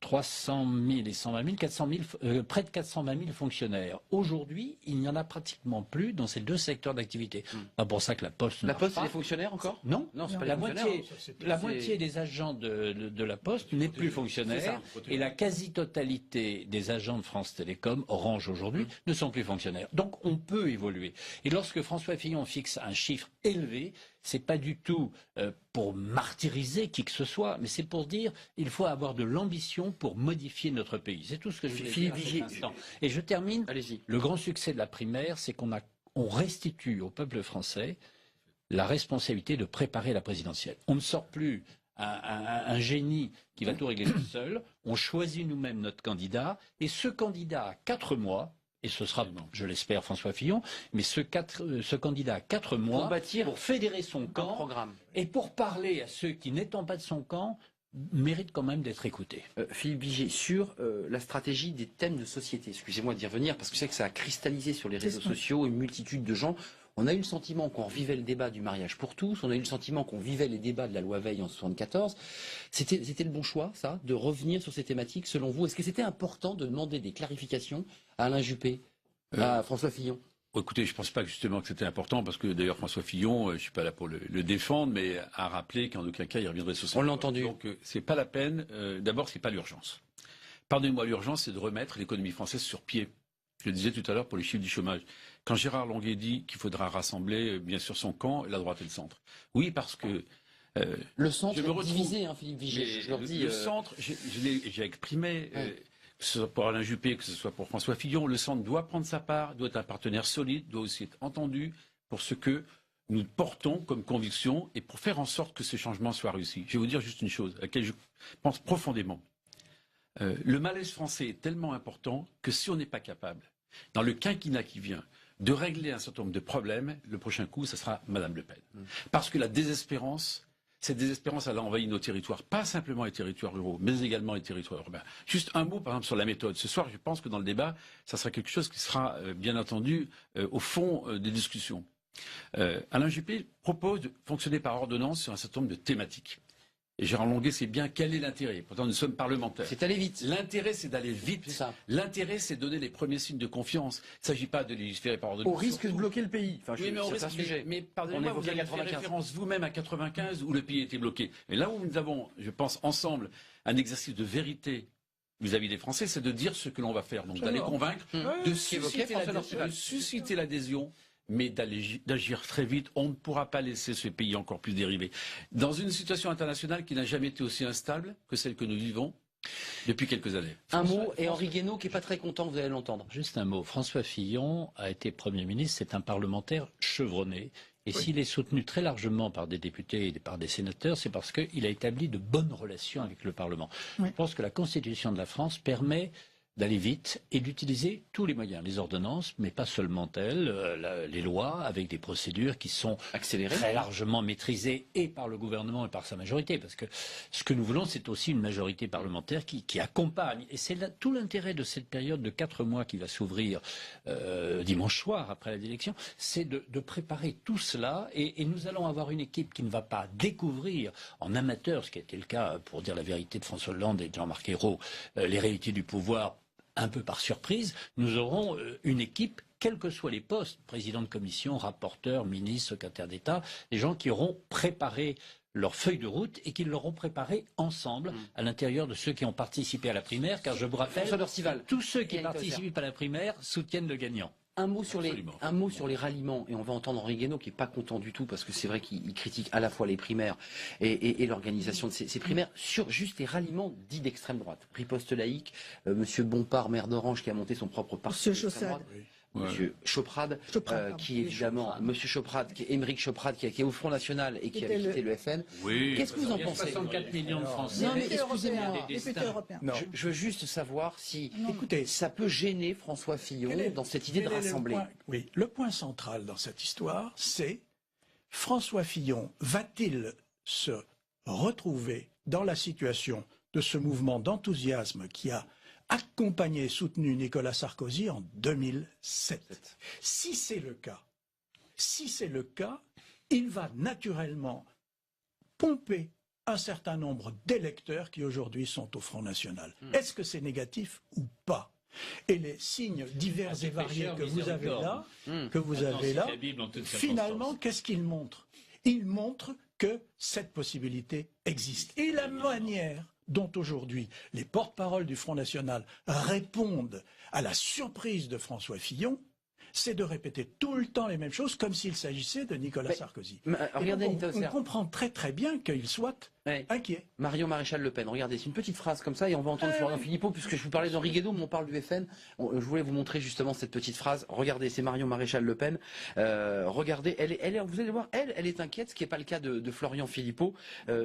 300 000 et 120 000, 400 000, près de 420 000 fonctionnaires. Aujourd'hui, il n'y en a pratiquement plus dans ces 2 secteurs d'activité. C'est pour ça que la Poste ne marche pas. La Poste, c'est les fonctionnaires encore? Non, c'est pas la moitié des agents de la Poste n'est plus fonctionnaire et la quasi-totalité des agents de France Télécom, Orange aujourd'hui, ne sont plus fonctionnaires. Donc on peut évoluer. Et lorsque François Fillon fixe un chiffre élevé, c'est pas du tout pour martyriser qui que ce soit, mais c'est pour dire il faut avoir de l'ambition pour modifier notre pays. C'est tout ce que je voulais dire à cet instant. Et je termine. Allez-y. Le grand succès de la primaire, c'est qu'on restitue au peuple français la responsabilité de préparer la présidentielle. On ne sort plus un génie qui va tout régler tout seul. On choisit nous-mêmes notre candidat et ce candidat a 4 mois. Et ce sera, je l'espère, François Fillon, mais ce candidat a 4 mois pour fédérer son camp et pour parler à ceux qui, n'étant pas de son camp, méritent quand même d'être écoutés. Philippe Vigier, sur la stratégie des thèmes de société, excusez-moi d'y revenir, parce que je sais que ça a cristallisé sur les réseaux sociaux une multitude de gens On a eu le sentiment qu'on revivait le débat du mariage pour tous, on a eu le sentiment qu'on vivait les débats de la loi Veil en 74. C'était le bon choix, ça, de revenir sur ces thématiques, selon vous? Est-ce que c'était important de demander des clarifications à Alain Juppé, à François Fillon? Écoutez, je ne pense pas justement que c'était important, parce que d'ailleurs François Fillon, je ne suis pas là pour le défendre, mais a rappelé qu'en aucun cas il reviendrait sur ça. On l'a entendu. Donc c'est pas la peine. D'abord, c'est pas l'urgence. Pardonnez-moi, l'urgence, c'est de remettre l'économie française sur pied. Je le disais tout à l'heure pour les chiffres du chômage. Quand Gérard Longuet dit qu'il faudra rassembler, bien sûr, son camp, la droite et le centre. Oui, parce que... le centre est divisé, hein, Philippe Vigier. Je leur dis, le centre, j'ai exprimé, que ce soit pour Alain Juppé, que ce soit pour François Fillon, le centre doit prendre sa part, doit être un partenaire solide, doit aussi être entendu pour ce que nous portons comme conviction et pour faire en sorte que ce changement soit réussi. Je vais vous dire juste une chose à laquelle je pense profondément. Le malaise français est tellement important que si on n'est pas capable, dans le quinquennat qui vient, de régler un certain nombre de problèmes, le prochain coup, ce sera Madame Le Pen. Parce que la désespérance, cette désespérance, elle a envahi nos territoires, pas simplement les territoires ruraux, mais également les territoires urbains. Juste un mot, par exemple, sur la méthode. Ce soir, je pense que dans le débat, ça sera quelque chose qui sera, bien entendu, au fond des discussions. Alain Juppé propose de fonctionner par ordonnance sur un certain nombre de thématiques. Et Gérard Longuet sait bien quel est l'intérêt. Pourtant, nous sommes parlementaires. C'est aller vite. L'intérêt, c'est d'aller vite. L'intérêt, c'est de donner les premiers signes de confiance. Il ne s'agit pas de légiférer par ordonnance. Au risque de bloquer le pays. Enfin, oui, mais au risque, mais pardonnez-moi, vous avez fait référence vous-même à 95 où le pays était bloqué. Et là où nous avons, je pense, ensemble, un exercice de vérité vis-à-vis des Français, c'est de dire ce que l'on va faire. Donc d'aller convaincre, de susciter l'adhésion, mais d'agir très vite. On ne pourra pas laisser ce pays encore plus dériver. Dans une situation internationale qui n'a jamais été aussi instable que celle que nous vivons depuis quelques années. Un mot, et Henri Guénaud qui n'est pas très content, vous allez l'entendre. Juste un mot. François Fillon a été Premier ministre, c'est un parlementaire chevronné. Et s'il est soutenu très largement par des députés et par des sénateurs, c'est parce qu'il a établi de bonnes relations avec le Parlement. Je pense que la Constitution de la France permet d'aller vite et d'utiliser tous les moyens, les ordonnances, mais pas seulement elles, les lois, avec des procédures qui sont accélérées, très largement maîtrisées et par le gouvernement et par sa majorité, parce que ce que nous voulons, c'est aussi une majorité parlementaire qui accompagne. Et c'est tout l'intérêt de cette période de 4 mois qui va s'ouvrir dimanche soir après l'élection, c'est de préparer tout cela, et nous allons avoir une équipe qui ne va pas découvrir en amateur, ce qui a été le cas, pour dire la vérité, de François Hollande et de Jean-Marc Ayrault, les réalités du pouvoir, un peu par surprise. Nous aurons une équipe, quels que soient les postes, président de commission, rapporteur, ministre, secrétaire d'État, des gens qui auront préparé leur feuille de route et qui l'auront préparé ensemble à l'intérieur de ceux qui ont participé à la primaire, car je vous rappelle, tous ceux qui participent à la primaire soutiennent le gagnant. Un mot sur les ralliements, et on va entendre Henri Guénaud qui n'est pas content du tout, parce que c'est vrai qu'il critique à la fois les primaires et l'organisation de ces primaires, sur juste les ralliements dits d'extrême droite. Riposte laïque, Monsieur Bompard, maire d'Orange, qui a monté son propre parti d'extrême droite. Monsieur Choprade, qui évidemment, Monsieur Choprade, qui est Émeric Choprade, qui est au Front National et qui avait quitté le FN. Oui. Qu'est-ce que vous en pensez? 64 millions de Français. Non, mais excusez-moi, je veux juste savoir si ça peut gêner François Fillon dans cette idée de rassembler. Oui, le point central dans cette histoire, c'est François Fillon va-t-il se retrouver dans la situation de ce mouvement d'enthousiasme qui a accompagné et soutenu Nicolas Sarkozy en 2007. Si c'est le cas, il va naturellement pomper un certain nombre d'électeurs qui aujourd'hui sont au Front National. Est-ce que c'est négatif ou pas? Et les signes divers et variés que vous avez là, finalement, qu'est-ce qu'ils montrent? Ils montrent que cette possibilité existe. Et la manière dont aujourd'hui les porte-paroles du Front National répondent à la surprise de François Fillon, c'est de répéter tout le temps les mêmes choses comme s'il s'agissait de Nicolas Sarkozy. Regardez, on comprend très très bien qu'il soit inquiet. Marion Maréchal Le Pen, regardez, c'est une petite phrase comme ça et on va entendre Florian Philippot, puisque je vous parlais d'Henri Guénaud, mais on parle du FN. Je voulais vous montrer justement cette petite phrase. Regardez, c'est Marion Maréchal Le Pen. Regardez, vous allez voir, elle est inquiète, ce qui n'est pas le cas de Florian Philippot.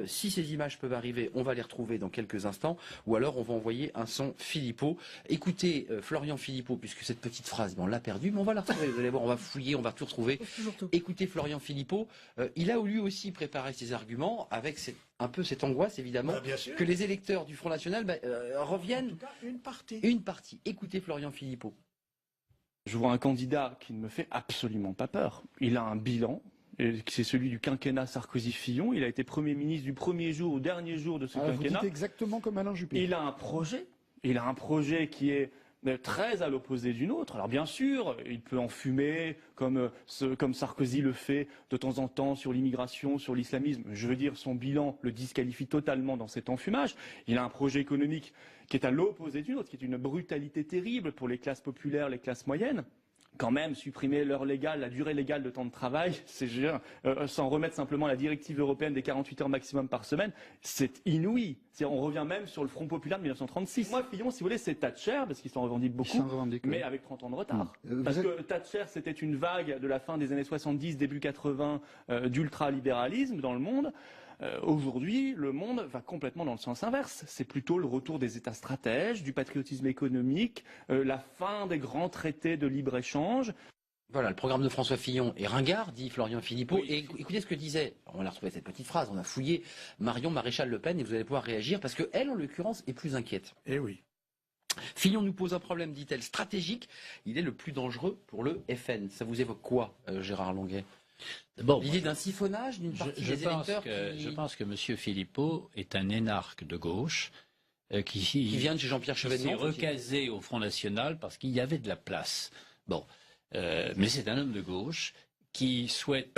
Si ces images peuvent arriver, on va les retrouver dans quelques instants, ou alors on va envoyer un son Philippot. Écoutez Florian Philippot, puisque cette petite phrase, on l'a perdue, mais on va la retrouver. Vous allez voir, on va fouiller, on va tout retrouver. Écoutez Florian Philippot, il a lui aussi préparé ses arguments avec un peu cette angoisse, évidemment, que les électeurs du Front National reviennent. En tout cas, une partie. Une partie. Écoutez Florian Philippot. Je vois un candidat qui ne me fait absolument pas peur. Il a un bilan, c'est celui du quinquennat Sarkozy-Fillon. Il a été Premier ministre du premier jour au dernier jour de ce quinquennat. Vous dites exactement comme Alain Juppé. Il a un projet qui est très à l'opposé du nôtre. Alors bien sûr, il peut en fumer, comme Sarkozy le fait de temps en temps sur l'immigration, sur l'islamisme. Je veux dire, son bilan le disqualifie totalement dans cet enfumage. Il a un projet économique qui est à l'opposé du nôtre, qui est une brutalité terrible pour les classes populaires, les classes moyennes. Quand même, supprimer l'heure légale, la durée légale de temps de travail, sans remettre simplement la directive européenne des 48 heures maximum par semaine, c'est inouï. On revient même sur le Front populaire de 1936. Moi, Fillon, si vous voulez, c'est Thatcher, parce qu'ils s'en revendiquent beaucoup, mais avec 30 ans de retard. Parce que Thatcher, c'était une vague de la fin des années 70, début 80, d'ultralibéralisme dans le monde. Aujourd'hui, le monde va complètement dans le sens inverse. C'est plutôt le retour des États stratèges, du patriotisme économique, la fin des grands traités de libre-échange. Voilà, le programme de François Fillon est ringard, dit Florian Philippot. Oui. Et écoutez ce que disait, on a retrouvé cette petite phrase, on a fouillé Marion Maréchal Le Pen et vous allez pouvoir réagir parce qu'elle, en l'occurrence, est plus inquiète. Eh oui. Fillon nous pose un problème, dit-elle, stratégique. Il est le plus dangereux pour le FN. Ça vous évoque quoi, Gérard Longuet? L'idée d'un siphonnage d'une partie des électeurs Je pense que M. Philippot est un énarque de gauche qui vient de chez Jean-Pierre Chevènement. Qui s'est recasé au Front National parce qu'il y avait de la place. Bon, mais c'est un homme de gauche qui souhaite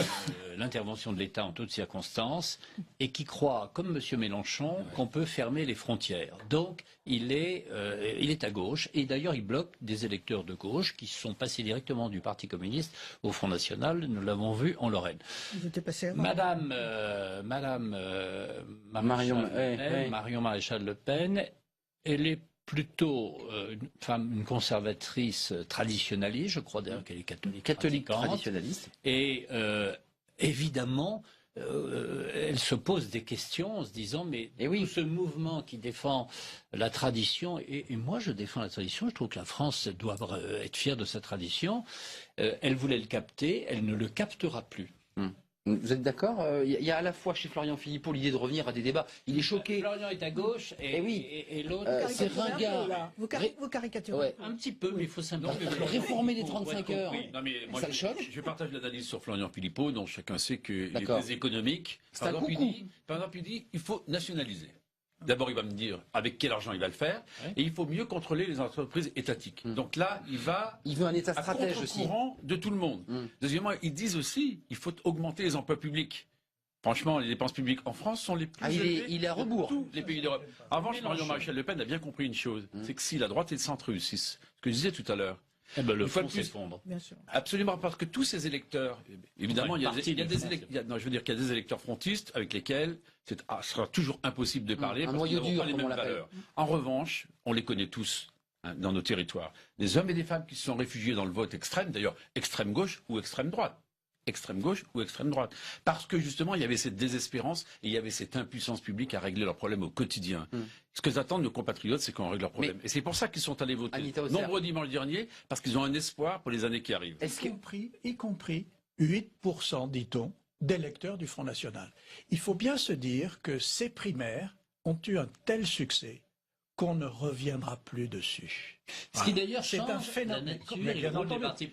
l'intervention de l'État en toutes circonstances et qui croit, comme M. Mélenchon, qu'on peut fermer les frontières. Donc, il est à gauche et d'ailleurs il bloque des électeurs de gauche qui sont passés directement du Parti communiste au Front National. Nous l'avons vu en Lorraine. Vous étiez passé avant. Marion Maréchal Le Pen, elle est plutôt une conservatrice traditionnaliste, je crois d'ailleurs qu'elle est catholique traditionnaliste. Et évidemment, elle se pose des questions en se disant mais tout ce mouvement qui défend la tradition, et moi je défends la tradition, je trouve que la France doit être fière de sa tradition, elle voulait le capter, elle ne le captera plus. Vous êtes d'accord? Il y a à la fois chez Florian Philippot l'idée de revenir à des débats. Il est choqué. Florian est à gauche et l'autre c'est ringard. Vous caricaturez. Ouais. Un petit peu, mais il faut simplement réformer les 35 heures. Non, mais moi, ça le choque. Je partage l'analyse sur Florian Philippot, dont chacun sait qu'il est très économique. Par exemple, il dit il faut nationaliser. D'abord, il va me dire avec quel argent il va le faire, et il faut mieux contrôler les entreprises étatiques. Donc là, il veut un État stratège aussi. Courant de tout le monde. Deuxièmement, ils disent aussi il faut augmenter les emplois publics. Franchement, les dépenses publiques en France sont les plus élevées il est à rebours. de tous les pays d'Europe. En revanche, Marion Maréchal Le Pen a bien compris une chose, c'est que si la droite et le centre réussissent, ce que je disais tout à l'heure, le front s'effondre. Absolument, parce que tous ces électeurs, évidemment, il y a des électeurs frontistes avec lesquels ce sera toujours impossible de parler parce qu'ils n'auront pas les mêmes valeurs. En revanche, on les connaît tous dans nos territoires. Des hommes et des femmes qui se sont réfugiés dans le vote extrême, d'ailleurs extrême gauche ou extrême droite. Extrême gauche ou extrême droite. Parce que justement, il y avait cette désespérance et il y avait cette impuissance publique à régler leurs problèmes au quotidien. Ce que attendent nos compatriotes, c'est qu'on règle leurs problèmes. Et c'est pour ça qu'ils sont allés voter nombreux dimanche dernier, parce qu'ils ont un espoir pour les années qui arrivent. Y compris 8%, dit-on, d'électeurs du Front National. Il faut bien se dire que ces primaires ont eu un tel succès qu'on ne reviendra plus dessus. Ce qui d'ailleurs c'est un phénomène.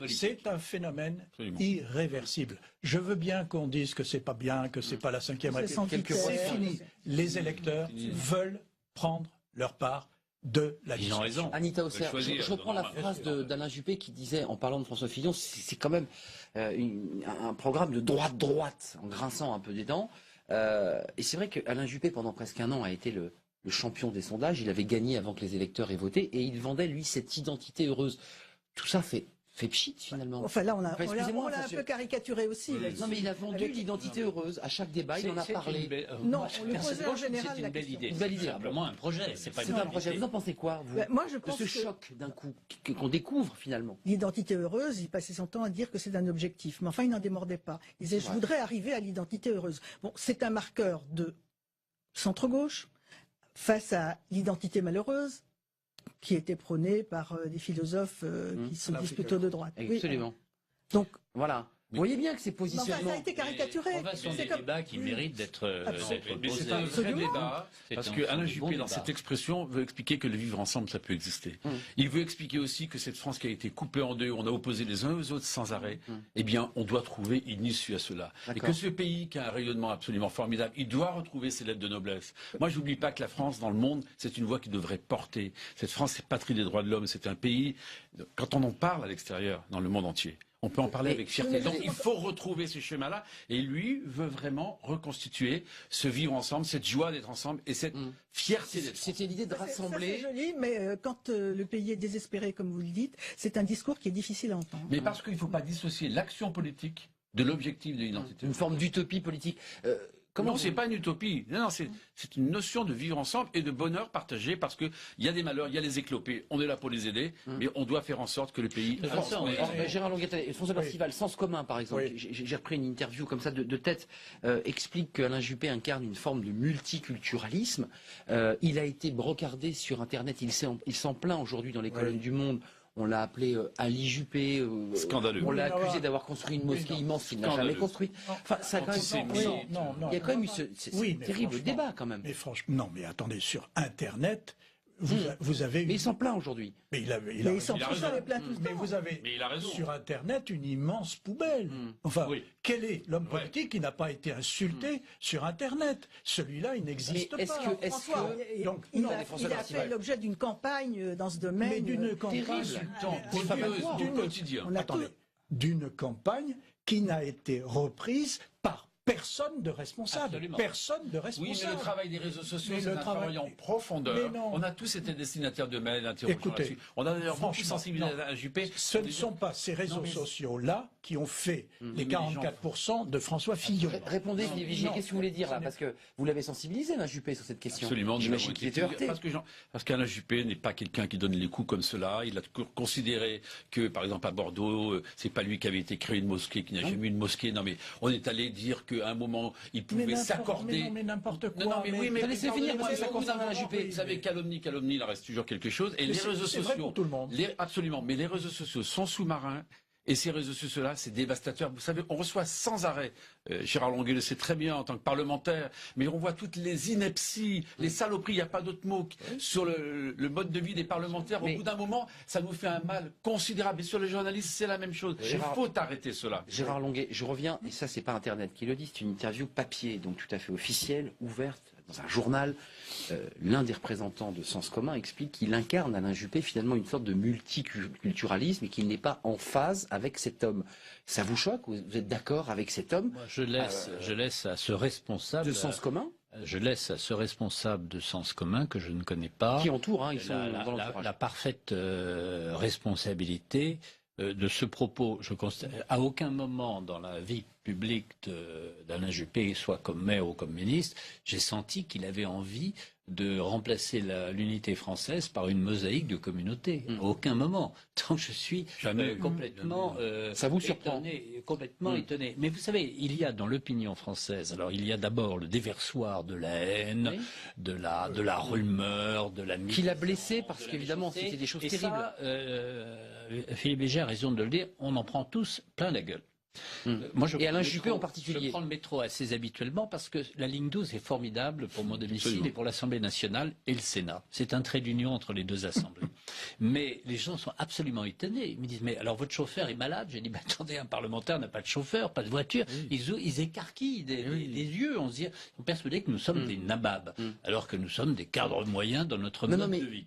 C'est un phénomène irréversible. Je veux bien qu'on dise que c'est pas bien, que c'est pas la 5e République. C'est fini. Les électeurs veulent prendre leur part de la discussion. Ils ont raison. Anita Osser, je reprends la phrase d'Alain Juppé qui disait, en parlant de François Fillon, c'est quand même un programme de droite, en grinçant un peu des dents. Et c'est vrai qu'Alain Juppé, pendant presque un an, a été le champion des sondages. Il avait gagné avant que les électeurs aient voté et il vendait, lui, cette identité heureuse. Tout ça fait pchit, finalement. Enfin, là, on l'a un peu caricaturé aussi. Non, mais il a vendu l'identité heureuse. À chaque débat, il en a parlé. Non, on lui posait en général la question. C'est une belle idée. Simplement un projet. C'est pas un projet. Vous en pensez quoi, vous, moi, je pense de ce choc d'un coup qu'on découvre, finalement? L'identité heureuse, il passait son temps à dire que c'est un objectif. Mais enfin, il n'en démordait pas. Il disait, je voudrais arriver à l'identité heureuse. Bon, c'est un marqueur de centre-gauche face à l'identité malheureuse qui était prônée par des philosophes qui se disent plutôt de droite. Absolument. Oui. Donc, voilà. Vous voyez bien que ces Mais positionnements... enfin, ça a été caricaturé. Enfin, ce sont C'est des comme- débats qui méritent d'être Mais c'est posés. un vrai Absolument. débat, parce que Alain Juppé, dans cette expression, veut expliquer que le vivre ensemble, ça peut exister. Il veut expliquer aussi que cette France qui a été coupée en deux, on a opposé les uns aux autres sans arrêt, eh bien, on doit trouver une issue à cela. Et D'accord. que ce pays qui a un rayonnement absolument formidable, il doit retrouver ses lettres de noblesse. Moi, je n'oublie pas que la France, dans le monde, c'est une voix qui devrait porter. Cette France, c'est patrie des droits de l'homme, c'est un pays, quand on en parle à l'extérieur, dans le monde entier, on peut en parler avec fierté. Donc il faut retrouver ce schéma-là. Et lui veut vraiment reconstituer ce vivre ensemble, cette joie d'être ensemble et cette fierté d'être ensemble. C'était l'idée de Ça, rassembler... c'est joli, mais quand le pays est désespéré, comme vous le dites, c'est un discours qui est difficile à entendre. Mais parce qu'il ne faut pas dissocier l'action politique de l'objectif de l'identité. Une forme d'utopie politique. Non, c'est pas une utopie. Non, c'est une notion de vivre ensemble et de bonheur partagé parce que il y a des malheurs, il y a les éclopés. On est là pour les aider, mais on doit faire en sorte que le pays. Gérard Longuet, François Percival, Sens commun par exemple, j'ai repris une interview comme ça de tête, explique qu'Alain Juppé incarne une forme de multiculturalisme. Il a été brocardé sur Internet, il s'en plaint aujourd'hui dans les colonnes du Monde. On l'a appelé Ali Juppé. Scandaleux. On l'a accusé d'avoir construit une mosquée immense qu'il n'a jamais construite. Enfin, ça a quand même. Il y a quand même eu ce terrible débat quand même. Mais franchement, non, mais attendez, sur Internet, vous avez... Mais il s'en plaint aujourd'hui. Mais il a s'en raison. plaint tout le temps. Mais vous avez Mais il a raison. sur Internet une immense poubelle. Enfin, quel est l'homme politique qui n'a pas été insulté sur Internet? Celui-là, il n'existe pas. François, Donc, il non, a fait l'objet d'une campagne dans ce domaine. Mais d'une campagne quotidien. D'une campagne qui n'a été reprise par personne de responsable. Absolument. Personne de responsable. Oui, mais le travail des réseaux sociaux, Mais c'est le un travail en profondeur. Mais non. On a tous été destinataires de mails, d'interrogations Écoutez, là-dessus. On a d'ailleurs beaucoup franchement, sensibilisé à Juppé. Ce ne sont pas ces réseaux sociaux-là qui ont fait les 44% de François Fillon. Répondez, Philippe Vigier, qu'est-ce que vous voulez dire là? Parce que vous l'avez sensibilisé, Alain Juppé, sur cette question. Absolument. J'imagine qu'il était heurté. Parce qu'Alain Juppé n'est pas quelqu'un qui donne les coups comme cela. Il a considéré que, par exemple, à Bordeaux, c'est pas lui qui avait été créé une mosquée, qui n'a jamais eu une mosquée. Non, mais on est allé dire qu'à un moment, il pouvait s'accorder. Mais n'importe quoi. Non, mais oui, mais laissez finir parce que ça concerne Alain Juppé. Vous savez, calomnie, il en reste toujours quelque chose. Et les réseaux C'est vrai sociaux. pour tout le monde. Absolument. Mais les réseaux sociaux sont sous-marins. Et ces réseaux sociaux-là, c'est dévastateur. Vous savez, on reçoit sans arrêt, Gérard Longuet le sait très bien en tant que parlementaire, mais on voit toutes les inepties, les saloperies, il n'y a pas d'autre mot, sur le mode de vie des parlementaires. Au bout d'un moment, ça nous fait un mal considérable. Et sur les journalistes, c'est la même chose. Il faut arrêter cela. Gérard Longuet, je reviens, et ça, c'est pas Internet qui le dit, c'est une interview papier, donc tout à fait officielle, ouverte, dans un journal. L'un des représentants de Sens commun explique qu'il incarne, Alain Juppé, finalement une sorte de multiculturalisme et qu'il n'est pas en phase avec cet homme. Ça vous choque? Vous êtes d'accord avec cet homme? Moi, je laisse à ce responsable... De Sens commun? Je laisse à ce responsable de Sens commun, que je ne connais pas... Qui entoure, hein, ils sont dans l'entourage. La parfaite responsabilité de ce propos. Je constate à aucun moment dans la vie publique d'Alain Juppé, soit comme maire ou comme ministre, j'ai senti qu'il avait envie de remplacer l'unité française par une mosaïque de communautés. À aucun moment. Donc je suis complètement ça vous surprend complètement étonné. Mais vous savez, il y a dans l'opinion française, alors il y a d'abord le déversoir de la haine, de la rumeur, de la qui l'a blessé parce qu'évidemment c'était des choses terribles. Ça, Philippe Vigier a raison de le dire, on en prend tous plein la gueule. Moi, et Alain Juppé en particulier. Je prends le métro assez habituellement parce que la ligne 12 est formidable pour mon domicile et pour l'Assemblée nationale et le Sénat. C'est un trait d'union entre les deux assemblées. Mais les gens sont absolument étonnés. Ils me disent, mais alors votre chauffeur est malade? J'ai dit, mais attendez, un parlementaire n'a pas de chauffeur, pas de voiture. Ils écarquillent les yeux. On se dit, ils sont persuadés que nous sommes des nababs, alors que nous sommes des cadres moyens dans notre mode de vie.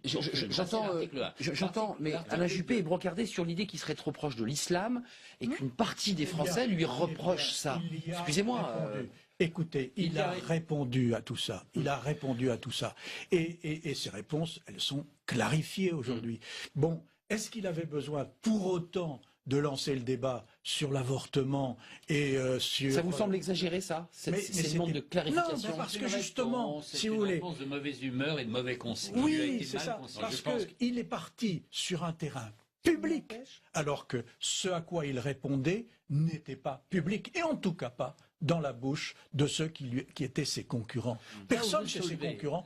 J'entends, mais Alain Juppé est brocardé sur l'idée qu'il serait trop proche de l'islam et qu'une partie des Français lui reprochent ça. Excusez-moi. Écoutez, il a répondu à tout ça. Il a répondu à tout ça. Et ces réponses, elles sont clarifiées aujourd'hui. Bon, est-ce qu'il avait besoin pour autant de lancer le débat sur l'avortement et sur... Ça vous semble exagéré, ça? Cette demande de clarification? Non, parce que justement, si vous voulez... C'est une réponse de mauvaise humeur et de mauvais conseils. Oui, c'est ça. Parce qu'il est parti sur un terrain public, alors que ce à quoi il répondait n'était pas public, et en tout cas pas dans la bouche de ceux qui étaient ses concurrents. Personne chez ses concurrents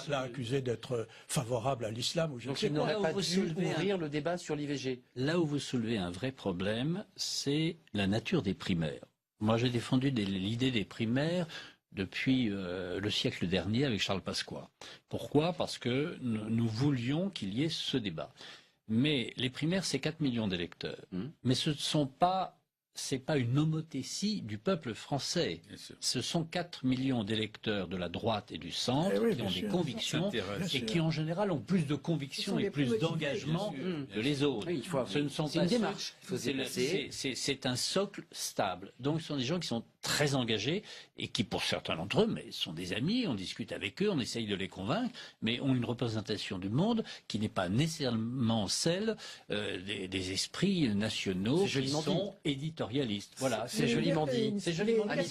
l'a accusé d'être favorable à l'islam. Ou je Donc ne sais il quoi. n'aurait pas dû ouvrir le débat sur l'IVG. Là où vous soulevez un vrai problème, c'est la nature des primaires. Moi, j'ai défendu l'idée des primaires depuis le siècle dernier avec Charles Pasqua. Pourquoi ? Parce que nous voulions qu'il y ait ce débat. Mais les primaires, c'est 4 millions d'électeurs. Mais c'est pas une homothétie du peuple français. Ce sont 4 millions d'électeurs de la droite et du centre qui ont des convictions et qui en général ont plus de convictions et plus d'engagement que les autres. Oui, Ce ne sont c'est pas une démarche. c'est un socle stable. Donc ce sont des gens qui sont très engagés et qui, pour certains d'entre eux, mais sont des amis, on discute avec eux, on essaye de les convaincre, mais ont une représentation du monde qui n'est pas nécessairement celle des esprits nationaux qui sont éditorialistes. Voilà, c'est joliment dit. C'est joliment dit.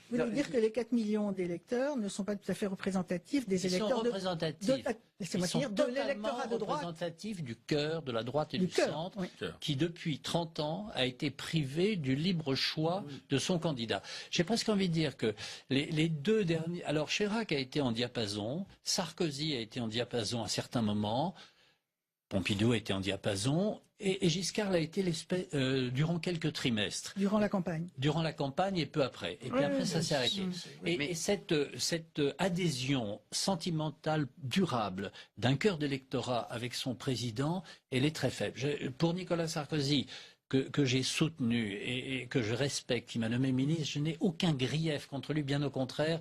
Vous voulez dire que les 4 millions d'électeurs ne sont pas tout à fait représentatifs des électeurs Ils sont représentatifs. Laissez-moi finir, de l'électorat de droite. Représentatifs du cœur, de la droite et du centre, qui depuis 30 ans a été privé du libre choix de son candidat. J'ai presque envie de dire que les deux derniers... Alors Chirac a été en diapason, Sarkozy a été en diapason à certains moments, Pompidou a été en diapason, et Giscard l'a été durant quelques trimestres. Durant la campagne. Durant la campagne et peu après. Et puis après, ça s'est arrêté. Et cette adhésion sentimentale durable d'un cœur d'électorat avec son président, elle est très faible. Pour Nicolas Sarkozy, que j'ai soutenu et que je respecte, qui m'a nommé ministre, je n'ai aucun grief contre lui, bien au contraire.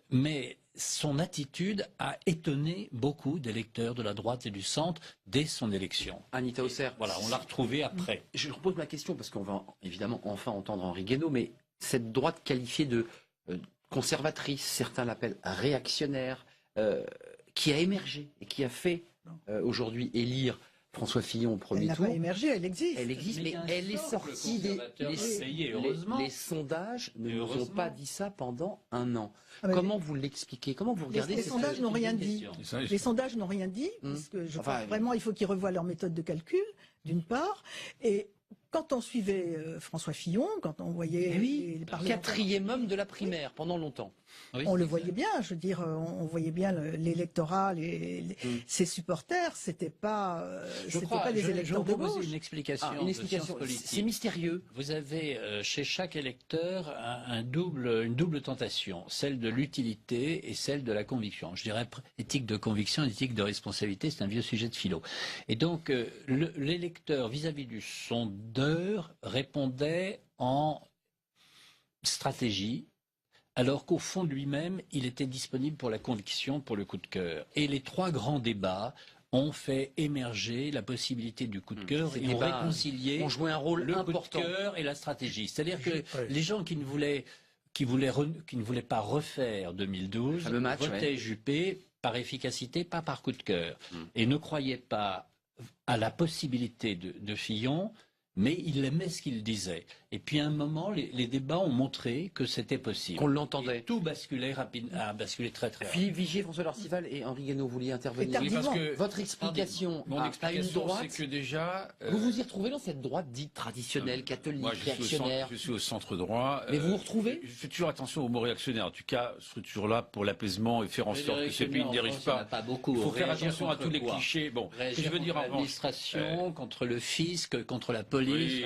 Mais son attitude a étonné beaucoup d'électeurs de la droite et du centre dès son élection. Anita Osser. Voilà, on l'a retrouvé après. Je repose ma question parce qu'on va évidemment enfin entendre Henri Guénaud, mais cette droite qualifiée de conservatrice, certains l'appellent réactionnaire, qui a émergé et qui a fait aujourd'hui élire François Fillon au premier tour. Elle n'a pas émergé, elle existe. Elle existe, mais elle est sortie des... Les sondages ne nous ont pas dit ça pendant un an. Comment vous l'expliquez? Comment vous regardez Les sondages n'ont rien dit. Les sondages n'ont rien dit, parce que je crois vraiment il faut qu'ils revoient leur méthode de calcul, d'une part. Et quand on suivait François Fillon, quand on voyait les parlementaires... Quatrième homme de la primaire pendant longtemps. On le voyait bien, je veux dire, on voyait bien l'électorat, ses supporters, c'était pas les électeurs de gauche. Une explication. C'est mystérieux. Vous avez chez chaque électeur une double tentation, celle de l'utilité et celle de la conviction. Je dirais éthique de conviction, éthique de responsabilité, c'est un vieux sujet de philo. Et donc l'électeur vis-à-vis du sondeur répondait en stratégie, alors qu'au fond de lui-même, il était disponible pour la conviction, pour le coup de cœur. Et les trois grands débats ont fait émerger la possibilité du coup de cœur et ont réconcilié joué un rôle le important. Coup de cœur et la stratégie. C'est-à-dire que les gens qui ne voulaient pas refaire 2012 votaient Juppé par efficacité, pas par coup de cœur. Et ne croyaient pas à la possibilité de Fillon, mais il aimait ce qu'il disait. Et puis à un moment, les débats ont montré que c'était possible. Qu'on l'entendait. Et tout basculait rapidement, a basculé très très Philippe Vigier, François Larcival et Henri Guénaud, vous vouliez intervenir. Oui, parce que votre explication mon explication, à une droite, c'est que déjà... vous vous y retrouvez dans cette droite dite traditionnelle, catholique, réactionnaire. Je suis au centre droit. Mais vous vous retrouvez? Je fais toujours attention au mot réactionnaire. En tout cas, je suis toujours là pour l'apaisement et faire en sorte que ce pays ne dérive pas. Il faut faire attention à tous les clichés. Bon, je veux dire en revanche... l'administration, contre le fisc, contre la police,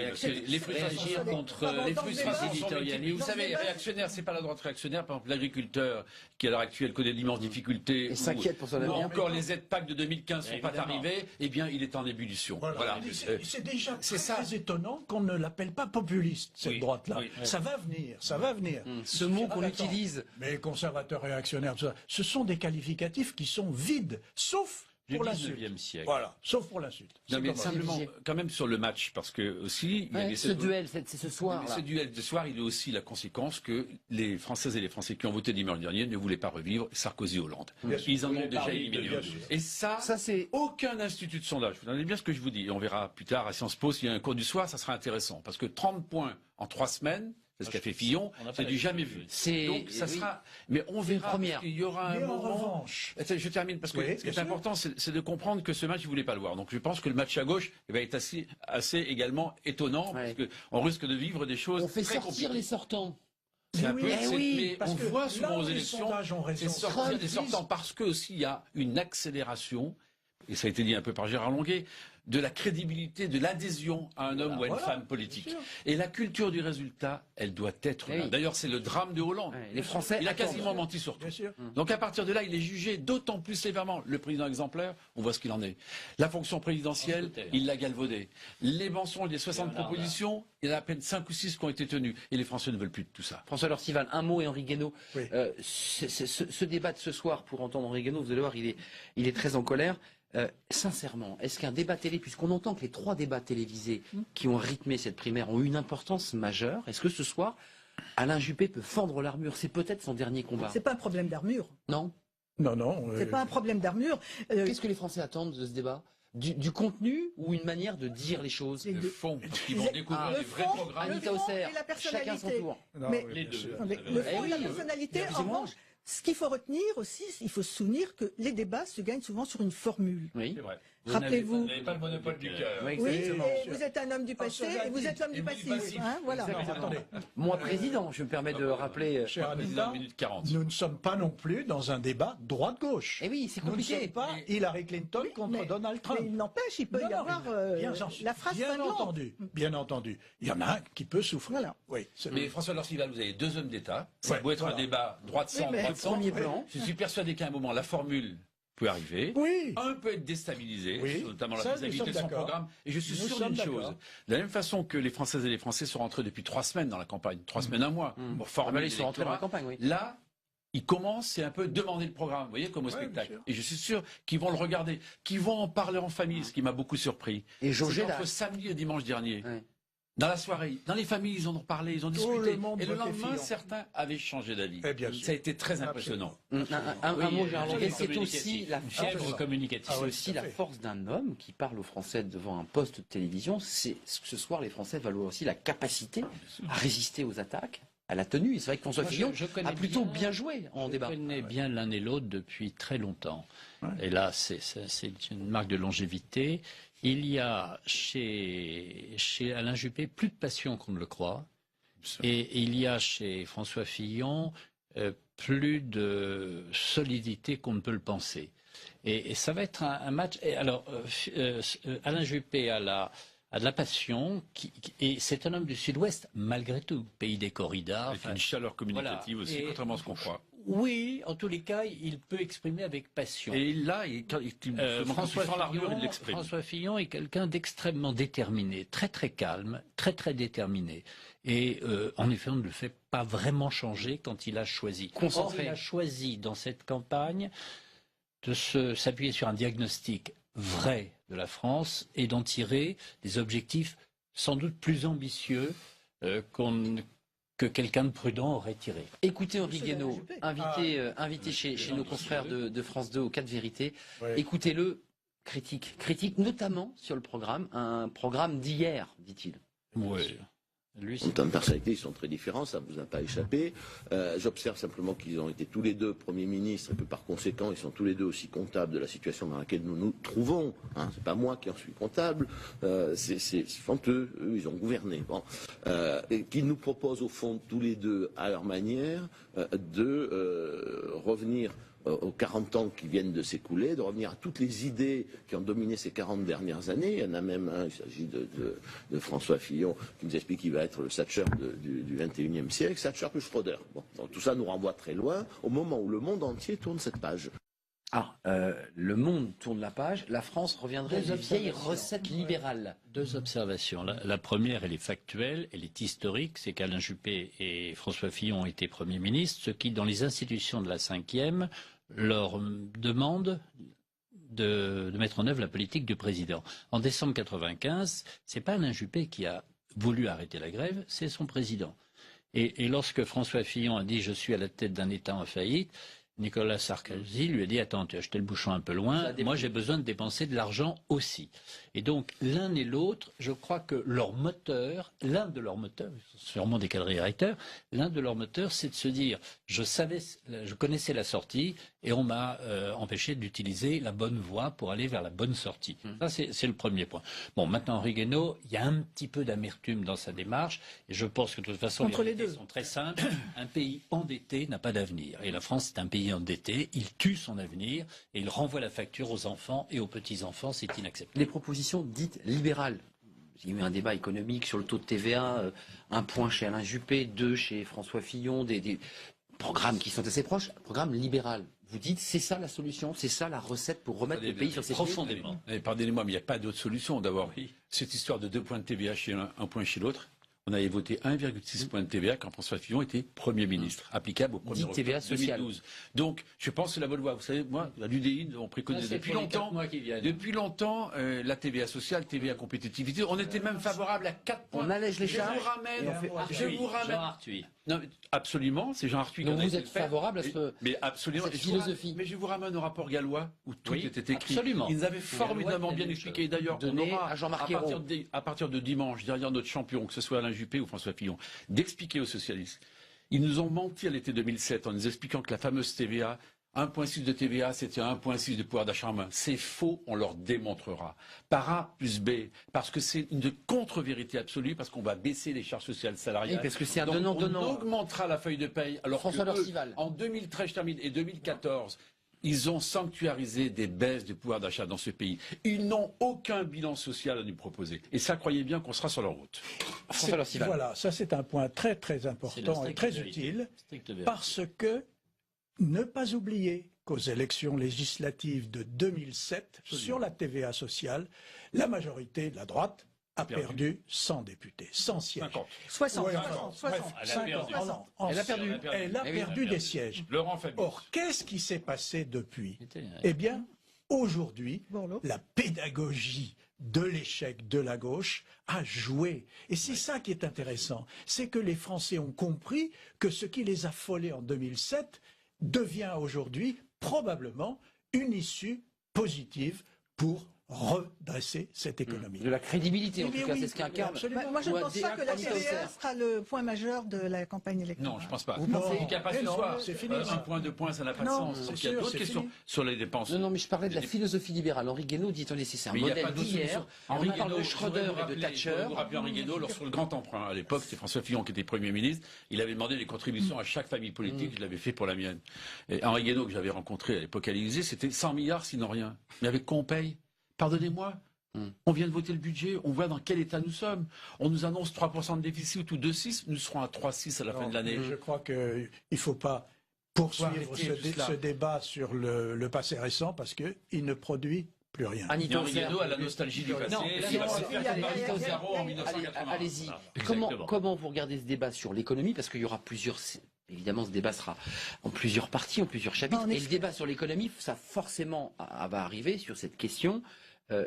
les frustrations contre les frustrations éditorialistes. Vous savez, réactionnaire, c'est pas la droite réactionnaire. Par exemple, l'agriculteur, qui à l'heure actuelle connaît d'immenses difficultés, et s'inquiète pour son avenir. Ou encore les aides PAC de 2015 ne sont pas arrivées, eh bien, il est en ébullition. Voilà. C'est déjà très étonnant qu'on ne l'appelle pas populiste, cette droite-là. Ça va venir, ça va venir. Ce mot qu'on utilise. Mais conservateur, réactionnaire, tout ça, ce sont des qualificatifs qui sont vides, sauf pour l'insulte. Voilà, sauf pour l'insulte. Non, mais simplement, quand même sur le match, parce que aussi... ce duel, c'est ce soir. Ce duel de soir, il est aussi la conséquence que les Françaises et les Français qui ont voté dimanche dernier ne voulaient pas revivre Sarkozy-Hollande. Ils en ont déjà éliminé. Et ça c'est aucun institut de sondage. Vous entendez bien ce que je vous dis. Et on verra plus tard à Sciences Po s'il y a un cours du soir, ça sera intéressant. Parce que 30 points en 3 semaines... C'est ce qu'a fait Fillon, c'est du jamais vu. Donc ça sera, mais on verra. Il y aura un moment. Je termine parce que ce qui est important, c'est de comprendre que ce match, ils ne voulaient pas le voir. Donc je pense que le match à gauche va être assez également étonnant parce qu'on risque de vivre des choses. On fait très sortir compliquées. les sortants. C'est un Oui, peu, eh c'est- oui, mais parce on que voit là souvent où aux les élections, sondages ont raison, c'est sortir Trump des sortants parce que aussi il y a une accélération, et ça a été dit un peu par Gérard Longuet, de la crédibilité, de l'adhésion à un homme ou à une femme politique. Et la culture du résultat, elle doit être là. Oui. D'ailleurs, c'est le drame de Hollande. Les Français Il a attendent. quasiment menti sur tout. Bien sûr. Donc à partir de là, il est jugé d'autant plus sévèrement. Le président exemplaire, on voit ce qu'il en est. La fonction présidentielle, il l'a galvaudé. Les mensonges, les 60 propositions, il y en a à peine 5 ou 6 qui ont été tenues. Et les Français ne veulent plus de tout ça. François Lorcival, un mot et Henri Guénaud. Oui. Ce débat de ce soir, pour entendre Henri Guénaud, vous allez voir, il est très en colère. Sincèrement, est-ce qu'un débat télé, puisqu'on entend que les 3 débats télévisés qui ont rythmé cette primaire ont eu une importance majeure, est-ce que ce soir, Alain Juppé peut fendre l'armure? C'est peut-être son dernier combat. C'est pas un problème d'armure. Non. Non. C'est pas un problème d'armure. Qu'est-ce que les Français attendent de ce débat? Du contenu ou une manière de dire les choses? Le fond, parce qu'ils vont découvrir des vrais programmes. Anita Osser, et la personnalité. chacun son tour. Mais, Les deux. attendez, le fond et la personnalité, en revanche, ce qu'il faut retenir aussi, il faut se souvenir que les débats se gagnent souvent sur une formule. Oui. C'est vrai. Rappelez-vous. Vous n'avez pas le monopole du cœur. Oui, Oui, exactement. et vous êtes un homme du passé et vous êtes l'homme du passif. Hein, voilà. Attendez, Moi, président, je me permets de rappeler. cher Président, Anita, minute 40. nous ne sommes pas non plus dans un débat droite-gauche. Eh oui, c'est Nous ne compliqué. sommes pas Hillary Clinton contre Donald Trump. Mais il n'empêche, il peut y avoir la phrase bien cinglante. entendu, bien entendu. Il y en a un qui peut souffrir. Voilà. Oui, c'est Mais François Lorcival, vous avez 2 hommes d'État. Ça Ouais, doit être voilà. un débat droite-centre, Oui, mais- droite-centre. Premier plan. Je suis persuadé qu'à un moment, la formule peut arriver. Oui. Un peut être déstabilisé, Oui. notamment la Ça, nous faisabilité de sommes son d'accord. programme. Et je suis Nous sûr sommes d'une d'accord. chose. De la même façon que les Françaises et les Français sont rentrés depuis 3 semaines dans la campagne, 3 semaines, un mois, pour former Ils sont rentrés dans la l'électorat. campagne, oui. Là, ils commencent, c'est un peu demander le programme, vous voyez, comme au Ouais, spectacle. bien sûr. Et je suis sûr qu'ils vont le regarder, qu'ils vont en parler en famille, ce qui m'a beaucoup surpris. Et jauger C'est entre la- samedi et dimanche dernier. Ouais. Dans la soirée, dans les familles, ils en ont parlé, ils ont Tout discuté. le monde Et le votait lendemain, Fillon. certains avaient changé d'avis. Eh bien sûr. Ça a été très impressionnant. Un mot, Gérard Longuet, c'est aussi la fièvre force. communicative. C'est oui, aussi tout à la fait. force d'un homme qui parle aux Français devant un poste de télévision. C'est ce soir, les Français veulent aussi la capacité à résister aux attaques, à la tenue. Et c'est vrai que François Moi, Fillon je connais a plutôt bien joué en débat. Je connais bien l'un et l'autre depuis très longtemps. Et là, c'est une marque de longévité. Il y a chez Alain Juppé plus de passion qu'on ne le croit. Et il y a chez François Fillon plus de solidité qu'on ne peut le penser. Et ça va être un match. Et alors, Alain Juppé a de la passion, et c'est un homme du Sud-Ouest, malgré tout, pays des corridas. Avec une chaleur communicative voilà. aussi, Et- contrairement à ce qu'on croit. Oui, en tous les cas, il peut exprimer avec passion. Et là, quand il François prend l'armure, il Fillon, l'exprime. François Fillon est quelqu'un d'extrêmement déterminé, très très calme, très très déterminé. Et en effet, on ne le fait pas vraiment changer quand il a choisi. Concentré. Or, il a choisi dans cette campagne de s'appuyer sur un diagnostic vrai de la France et d'en tirer des objectifs sans doute plus ambitieux que quelqu'un de prudent aurait tiré. Écoutez Henri Monsieur Guénaud, Juppé. invité chez nos confrères de France 2 au 4 Vérités. Ouais. Écoutez-le, critique notamment sur le programme, un programme d'hier, dit-il. Oui. Lui, En termes de personnalité, ils sont très différents, ça ne vous a pas échappé. J'observe simplement qu'ils ont été tous les deux premiers ministres et que par conséquent, ils sont tous les deux aussi comptables de la situation dans laquelle nous nous trouvons. Hein. C'est pas moi qui en suis comptable, c'est eux, ils ont gouverné. Bon. Et qu'ils nous proposent au fond tous les deux à leur manière de revenir aux 40 ans qui viennent de s'écouler, de revenir à toutes les idées qui ont dominé ces 40 dernières années. Il y en a même un, il s'agit de François Fillon, qui nous explique qu'il va être le Thatcher du 21e siècle, Thatcher plus Schröder. Bon, donc tout ça nous renvoie très loin, au moment où le monde entier tourne cette page. Le monde tourne la page, la France reviendrait à des vieilles recettes libérales. Deux observations. La première, elle est factuelle, elle est historique, c'est qu'Alain Juppé et François Fillon ont été Premiers ministres, ce qui, dans les institutions de la 5e, leur demande de mettre en œuvre la politique du président. En décembre 1995, c'est pas Alain Juppé qui a voulu arrêter la grève, c'est son président. Et lorsque François Fillon a dit « je suis à la tête d'un État en faillite », Nicolas Sarkozy lui a dit « Attends, tu as jeté le bouchon un peu loin, moi j'ai besoin de dépenser de l'argent aussi ». Et donc l'un et l'autre, je crois que leur moteur, l'un de leurs moteurs, sûrement des cadres directeurs, l'un de leurs moteurs, c'est de se dire « je connaissais la sortie et on m'a empêché d'utiliser la bonne voie pour aller vers la bonne sortie ». Ça c'est le premier point. Bon, maintenant Henri Guénaud, il y a un petit peu d'amertume dans sa démarche et je pense que de toute façon Entre les les deux. sont très simples. Un pays endetté n'a pas d'avenir. Et la France est un pays endetté. Il tue son avenir et il renvoie la facture aux enfants et aux petits-enfants. C'est inacceptable. Les propositions dites libérales. Il y a eu un débat économique sur le taux de TVA, 1 point chez Alain Juppé, 2 chez François Fillon, des programmes qui sont assez proches, programme libéral. Vous dites, c'est ça la solution, c'est ça la recette pour remettre le pays sur ses pieds. Profondément. Pardonnez-moi, mais il n'y a pas d'autre solution. D'abord, cette histoire de 2 points de TVA chez l'un, 1 point chez l'autre. On avait voté 1,6 point de TVA quand François Fillon était Premier ministre, applicable au 1er octobre TVA sociale. 2012. Donc, je pense que c'est la bonne voie. Vous savez, moi, à l'UDI, on préconise depuis longtemps la TVA sociale, TVA compétitivité. On était même favorable à 4 points. On allège les charges. Je vous ramène. Jean Arthuis. Non, absolument, c'est Jean Arthuis. Donc vous êtes favorable à cette philosophie. Mais je vous ramène au rapport Gallois où tout était écrit. Absolument. Ils avaient formidablement bien expliqué. D'ailleurs, on aura à partir de dimanche, derrière notre champion, que ce soit Alain Juppé ou François Fillon, d'expliquer aux socialistes. Ils nous ont menti à l'été 2007 en nous expliquant que la fameuse TVA, 1,6 de TVA, c'était 1,6 de pouvoir d'achat en main. C'est faux, on leur démontrera. Par A plus B, parce que c'est une contre-vérité absolue, parce qu'on va baisser les charges sociales salariales. Oui, parce que c'est un Donc, donnant-donnant. on augmentera la feuille de paye. Alors François que Lorcival. en 2013, je termine, et 2014, ils ont sanctuarisé des baisses de pouvoir d'achat dans ce pays. Ils n'ont aucun bilan social à nous proposer. Et ça, croyez bien qu'on sera sur leur route. Voilà, ça c'est un point très très important et très utile, parce que ne pas oublier qu'aux élections législatives de 2007, sur la TVA sociale, la majorité de la droite a perdu 100 députés, 100 sièges. 60. Ouais, 60. Elle a perdu des sièges. Or, qu'est-ce qui s'est passé depuis? Eh bien, aujourd'hui, la pédagogie de l'échec de la gauche a joué. Et c'est ça qui est intéressant. C'est que les Français ont compris que ce qui les a folés en 2007 devient aujourd'hui probablement une issue positive pour redresser cette économie. De la crédibilité, en tout cas, c'est ce qu'incarne. Moi, je ne pense pas que la TVA sera le point majeur de la campagne électorale. Non, je ne pense pas. Vous pensez qu'il n'y a pas ce soir. C'est fini. 1 point, 2 points, ça n'a pas de sens. Il y a d'autres questions sur les dépenses. Non, mais je parlais de la philosophie libérale. Henri Guénaud dit, attendez, c'est un modèle d'hier. On parle de Schröder et de Thatcher. Vous rappelez Henri Guénaud, sur le grand emprunt, à l'époque, c'est François Fillon qui était Premier ministre. Il avait demandé des contributions à chaque famille politique. Je l'avais fait pour la mienne. Et Henri Guénaud, que j'avais rencontré à l'époque à l'Élysée, c'était 100 milliards sinon rien. Mais avec quoi on paye? Pardonnez-moi. On vient de voter le budget, on voit dans quel état nous sommes. On nous annonce 3% de déficit ou 2,6, nous serons à 3,6 à la fin de l'année. Je crois qu'il ne faut pas poursuivre ce débat sur le passé récent parce qu'il ne produit plus rien. Henri Guénaud a la nostalgie du passé. Allez-y. Comment vous regardez ce débat sur l'économie? Parce qu'il y aura plusieurs... Évidemment, ce débat sera en plusieurs parties, en plusieurs chapitres. Et le débat sur l'économie, ça forcément va arriver sur cette question.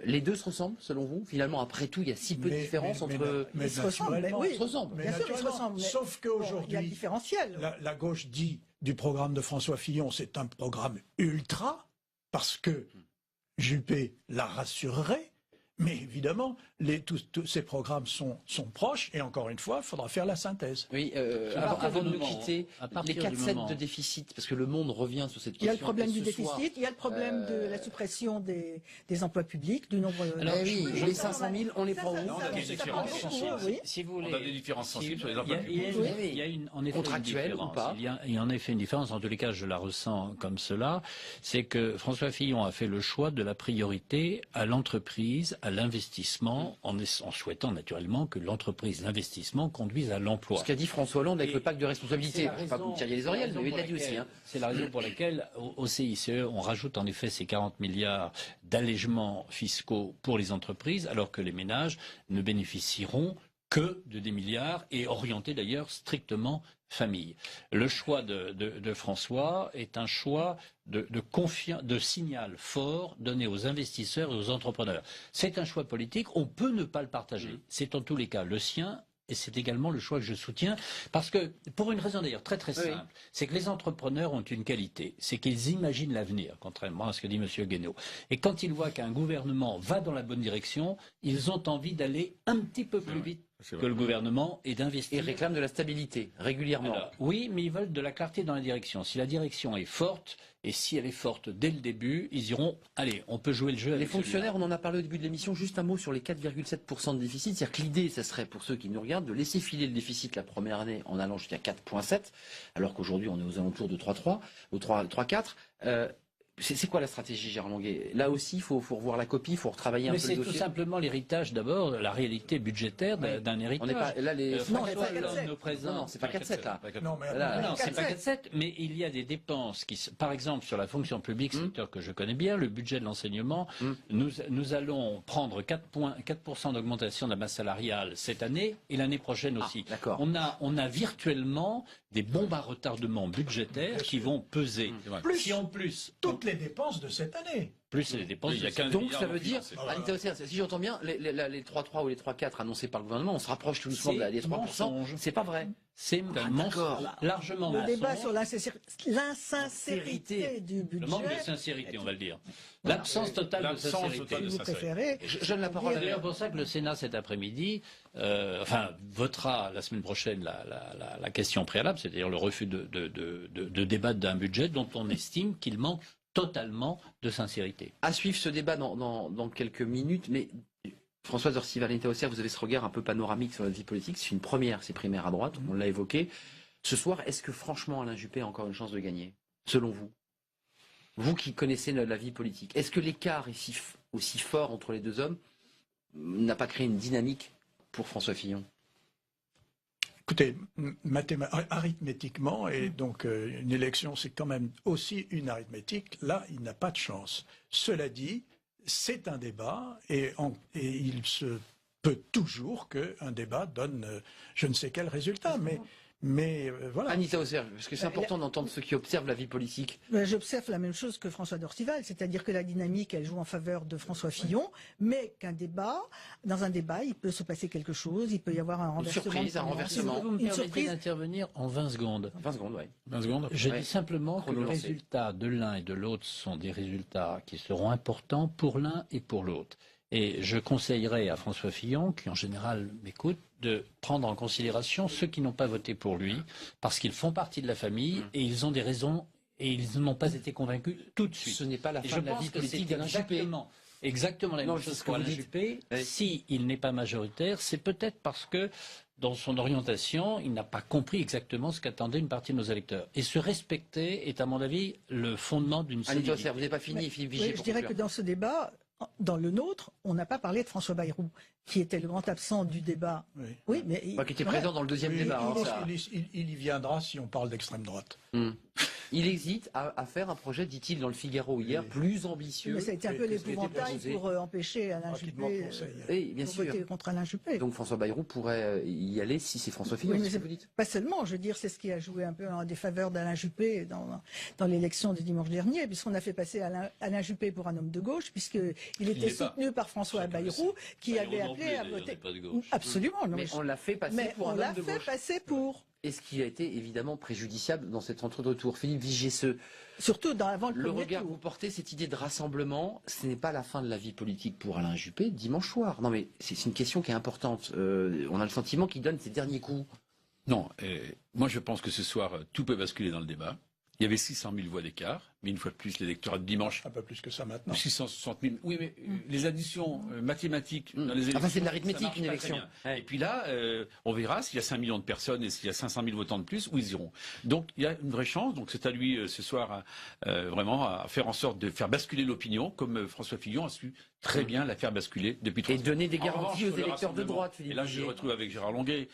Les deux se ressemblent, selon vous? Finalement, après tout, il y a si peu de différence entre... Mais ils se ressemblent, naturellement, oui. se ressemblent. Bien sûr, ils se ressemblent. Sauf qu'aujourd'hui, il y a un différentiel. La gauche dit du programme de François Fillon, c'est un programme ultra, parce que Juppé la rassurerait. Mais évidemment, tous ces programmes sont proches, et encore une fois, il faudra faire la synthèse. Oui, avant de nous quitter, les 4,7 de déficit, parce que le monde revient sur cette question. Il y a le problème du déficit, il y a le problème de la suppression des emplois publics, du nombre... Alors oui, les 500 000, on les prend où? On a des différences sensibles. Si vous voulez, on a des différences sensibles sur les emplois publics. Il y a en effet contractuelle ou pas? Il y a en effet une différence, en tous les cas je la ressens comme cela, c'est que François Fillon a fait le choix de la priorité à l'entreprise, à l'investissement, en souhaitant naturellement que l'entreprise, l'investissement conduise à l'emploi. Ce qu'a dit François Hollande avec le pacte de responsabilité. Je ne vais pas vous tirer les oreilles, mais il l'a dit aussi. C'est la raison pour laquelle au CICE, on rajoute en effet ces 40 milliards d'allègements fiscaux pour les entreprises, alors que les ménages ne bénéficieront que de des milliards et orientés d'ailleurs strictement famille. Le choix de François est un choix de signal fort donné aux investisseurs et aux entrepreneurs. C'est un choix politique, on peut ne pas le partager. C'est en tous les cas le sien et c'est également le choix que je soutiens, parce que, pour une raison d'ailleurs très très simple, c'est que les entrepreneurs ont une qualité, c'est qu'ils imaginent l'avenir, contrairement à ce que dit M. Guénaud. Et quand ils voient qu'un gouvernement va dans la bonne direction, ils ont envie d'aller un petit peu plus vite que le gouvernement et d'investir. Et réclament de la stabilité, régulièrement. Alors, oui, mais ils veulent de la clarté dans la direction. Si la direction est forte, et si elle est forte dès le début, ils iront, allez, on peut jouer le jeu. Les fonctionnaires, on en a parlé au début de l'émission, juste un mot sur les 4,7% de déficit. C'est-à-dire que l'idée, ça serait, pour ceux qui nous regardent, de laisser filer le déficit la première année en allant jusqu'à 4,7, alors qu'aujourd'hui on est aux alentours de 3,3, ou 3,4. C'est quoi la stratégie, Gérard Longuet? Là aussi, il faut revoir la copie, il faut retravailler un peu le dossier. Mais c'est tout simplement l'héritage d'abord, la réalité budgétaire d'un héritage. On n'est pas, là, non, c'est pas 4,7 là. Non, c'est pas 4,7, mais il y a des dépenses qui, par exemple, sur la fonction publique, secteur que je connais bien, le budget de l'enseignement, nous allons prendre 4% d'augmentation de la masse salariale cette année et l'année prochaine aussi. On a virtuellement des bombes à retardement budgétaires qui vont peser. Si en plus toutes les dépenses de cette année. Plus les dépenses. Donc ça veut dire, Anita Osser, si j'entends bien, les 3,3 ou les 3,4 annoncés par le gouvernement, on se rapproche tout doucement des 3%. C'est pas vrai. C'est largement le débat sur l'insincérité du budget. Le manque de sincérité, on va le dire. L'absence totale de sincérité. Si vous préférez. Je donne la parole. C'est d'ailleurs pour ça que le Sénat cet après-midi, votera la semaine prochaine la question préalable, c'est-à-dire le refus de débattre d'un budget dont on estime qu'il manque totalement de sincérité. À suivre ce débat dans quelques minutes, mais Françoise Orcival, Anita Osser, vous avez ce regard un peu panoramique sur la vie politique. C'est une première, ces primaires à droite, on l'a évoqué. Ce soir, est-ce que franchement Alain Juppé a encore une chance de gagner, selon vous? Vous qui connaissez la vie politique, est-ce que l'écart est aussi fort entre les deux hommes n'a pas créé une dynamique pour François Fillon? Écoutez, arithmétiquement, et donc une élection c'est quand même aussi une arithmétique, là il n'a pas de chance. Cela dit, c'est un débat et il se peut toujours qu'un débat donne je ne sais quel résultat, mais voilà. Anita Osser, parce que c'est important d'entendre ceux qui observent la vie politique. J'observe la même chose que François Dorcival, c'est-à-dire que la dynamique, elle joue en faveur de François Fillon, mais dans un débat, il peut se passer quelque chose, il peut y avoir un renversement. Une surprise, un renversement. Vous me permettez d'intervenir en 20 secondes. 20 secondes, oui. 20 secondes. Je dis simplement que les résultats de l'un et de l'autre sont des résultats qui seront importants pour l'un et pour l'autre. Et je conseillerais à François Fillon, qui en général m'écoute, de prendre en considération ceux qui n'ont pas voté pour lui, parce qu'ils font partie de la famille et ils ont des raisons et ils n'ont pas été convaincus tout de suite. Ce n'est pas la fin de la vie politique d'Alain Juppé. Exactement la même chose pour Alain Juppé. S'il n'est pas majoritaire, c'est peut-être parce que dans son orientation, il n'a pas compris exactement ce qu'attendait une partie de nos électeurs. Et se respecter est, à mon avis, le fondement d'une solidité. Anita Osser, vous n'avez pas fini, Philippe Vigier. Je dirais que dans ce débat, dans le nôtre, on n'a pas parlé de François Bayrou, qui était le grand absent du débat. Oui, mais qui était présent dans le deuxième débat. Il y viendra si on parle d'extrême droite. Il hésite à faire un projet, dit-il dans le Figaro hier, plus ambitieux. Mais ça a été un peu l'épouvantail pour empêcher Alain Juppé de voter contre Alain Juppé. Donc François Bayrou pourrait y aller si c'est François Fillon, c'est ce que vous dites. Pas seulement, je veux dire, c'est ce qui a joué un peu en défaveur d'Alain Juppé dans l'élection de dimanche dernier, puisqu'on a fait passer Alain Juppé pour un homme de gauche, puisqu'il était soutenu par François Bayrou, qui avait appelé à voter. Absolument. Mais on l'a fait passer pour un homme de gauche. On l'a fait passer pour. Et ce qui a été évidemment préjudiciable dans cet entre-deux-tours. Philippe Vigier, surtout avant le regard que vous portez, cette idée de rassemblement, ce n'est pas la fin de la vie politique pour Alain Juppé dimanche soir. Non mais c'est une question qui est importante. On a le sentiment qu'il donne ses derniers coups. Non, moi je pense que ce soir, tout peut basculer dans le débat. Il y avait 600 000 voix d'écart, mais une fois de plus, l'électorat de dimanche... Un peu plus que ça maintenant. 660 000. Oui, mais les additions mathématiques dans les élections... Enfin, c'est de l'arithmétique, une élection. Et puis là, on verra s'il y a 5 millions de personnes et s'il y a 500 000 votants de plus, où ils iront. Donc, il y a une vraie chance. Donc, c'est à lui, ce soir, vraiment, à faire en sorte de faire basculer l'opinion, comme François Fillon a su très bien la faire basculer depuis 30 ans. Et donner des garanties aux électeurs de droite, Philippe. Et là, je me retrouve avec Gérard Longuet.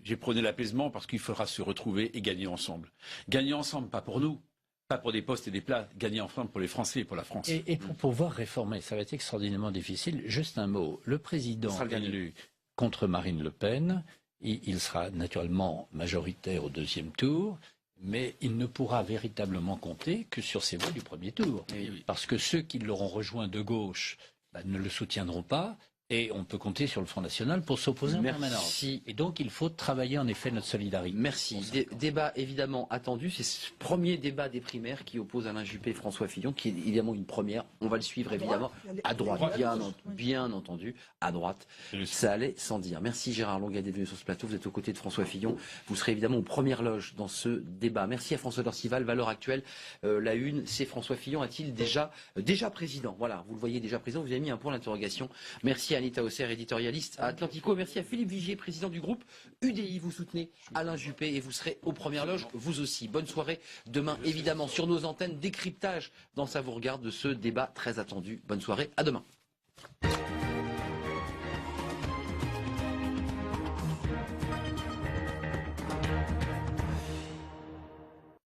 J'ai prôné l'apaisement parce qu'il faudra se retrouver et gagner ensemble. Gagner ensemble, pas pour nous. Pas pour des postes et des plats, gagner ensemble pour les Français et pour la France. Et pour pouvoir réformer, ça va être extraordinairement difficile. Juste un mot. Le président élu contre Marine Le Pen, il sera naturellement majoritaire au deuxième tour, mais il ne pourra véritablement compter que sur ses voix du premier tour. Parce que ceux qui l'auront rejoint de gauche ne le soutiendront pas. Et on peut compter sur le Front National pour s'opposer en permanence. Et donc, il faut travailler en effet notre solidarité. Merci. Débat évidemment attendu. C'est ce premier débat des primaires qui oppose Alain Juppé et François Fillon, qui est évidemment une première. On va le suivre évidemment à droite, bien entendu, à droite. Ça allait sans dire. Merci Gérard Longuet d'être venu sur ce plateau. Vous êtes aux côtés de François Fillon. Vous serez évidemment aux premières loges dans ce débat. Merci à François Dorcival. Valeur actuelle, la une, c'est François Fillon a-t-il déjà président? Voilà, vous le voyez déjà président. Vous avez mis un point d'interrogation. Merci à Anita Hausser, éditorialiste à Atlantico. Merci à Philippe Vigier, président du groupe UDI. Vous soutenez Alain Juppé et vous serez aux premières loges, vous aussi. Bonne soirée. Demain, évidemment, sur nos antennes, décryptage dans Ça vous regarde de ce débat très attendu. Bonne soirée. À demain.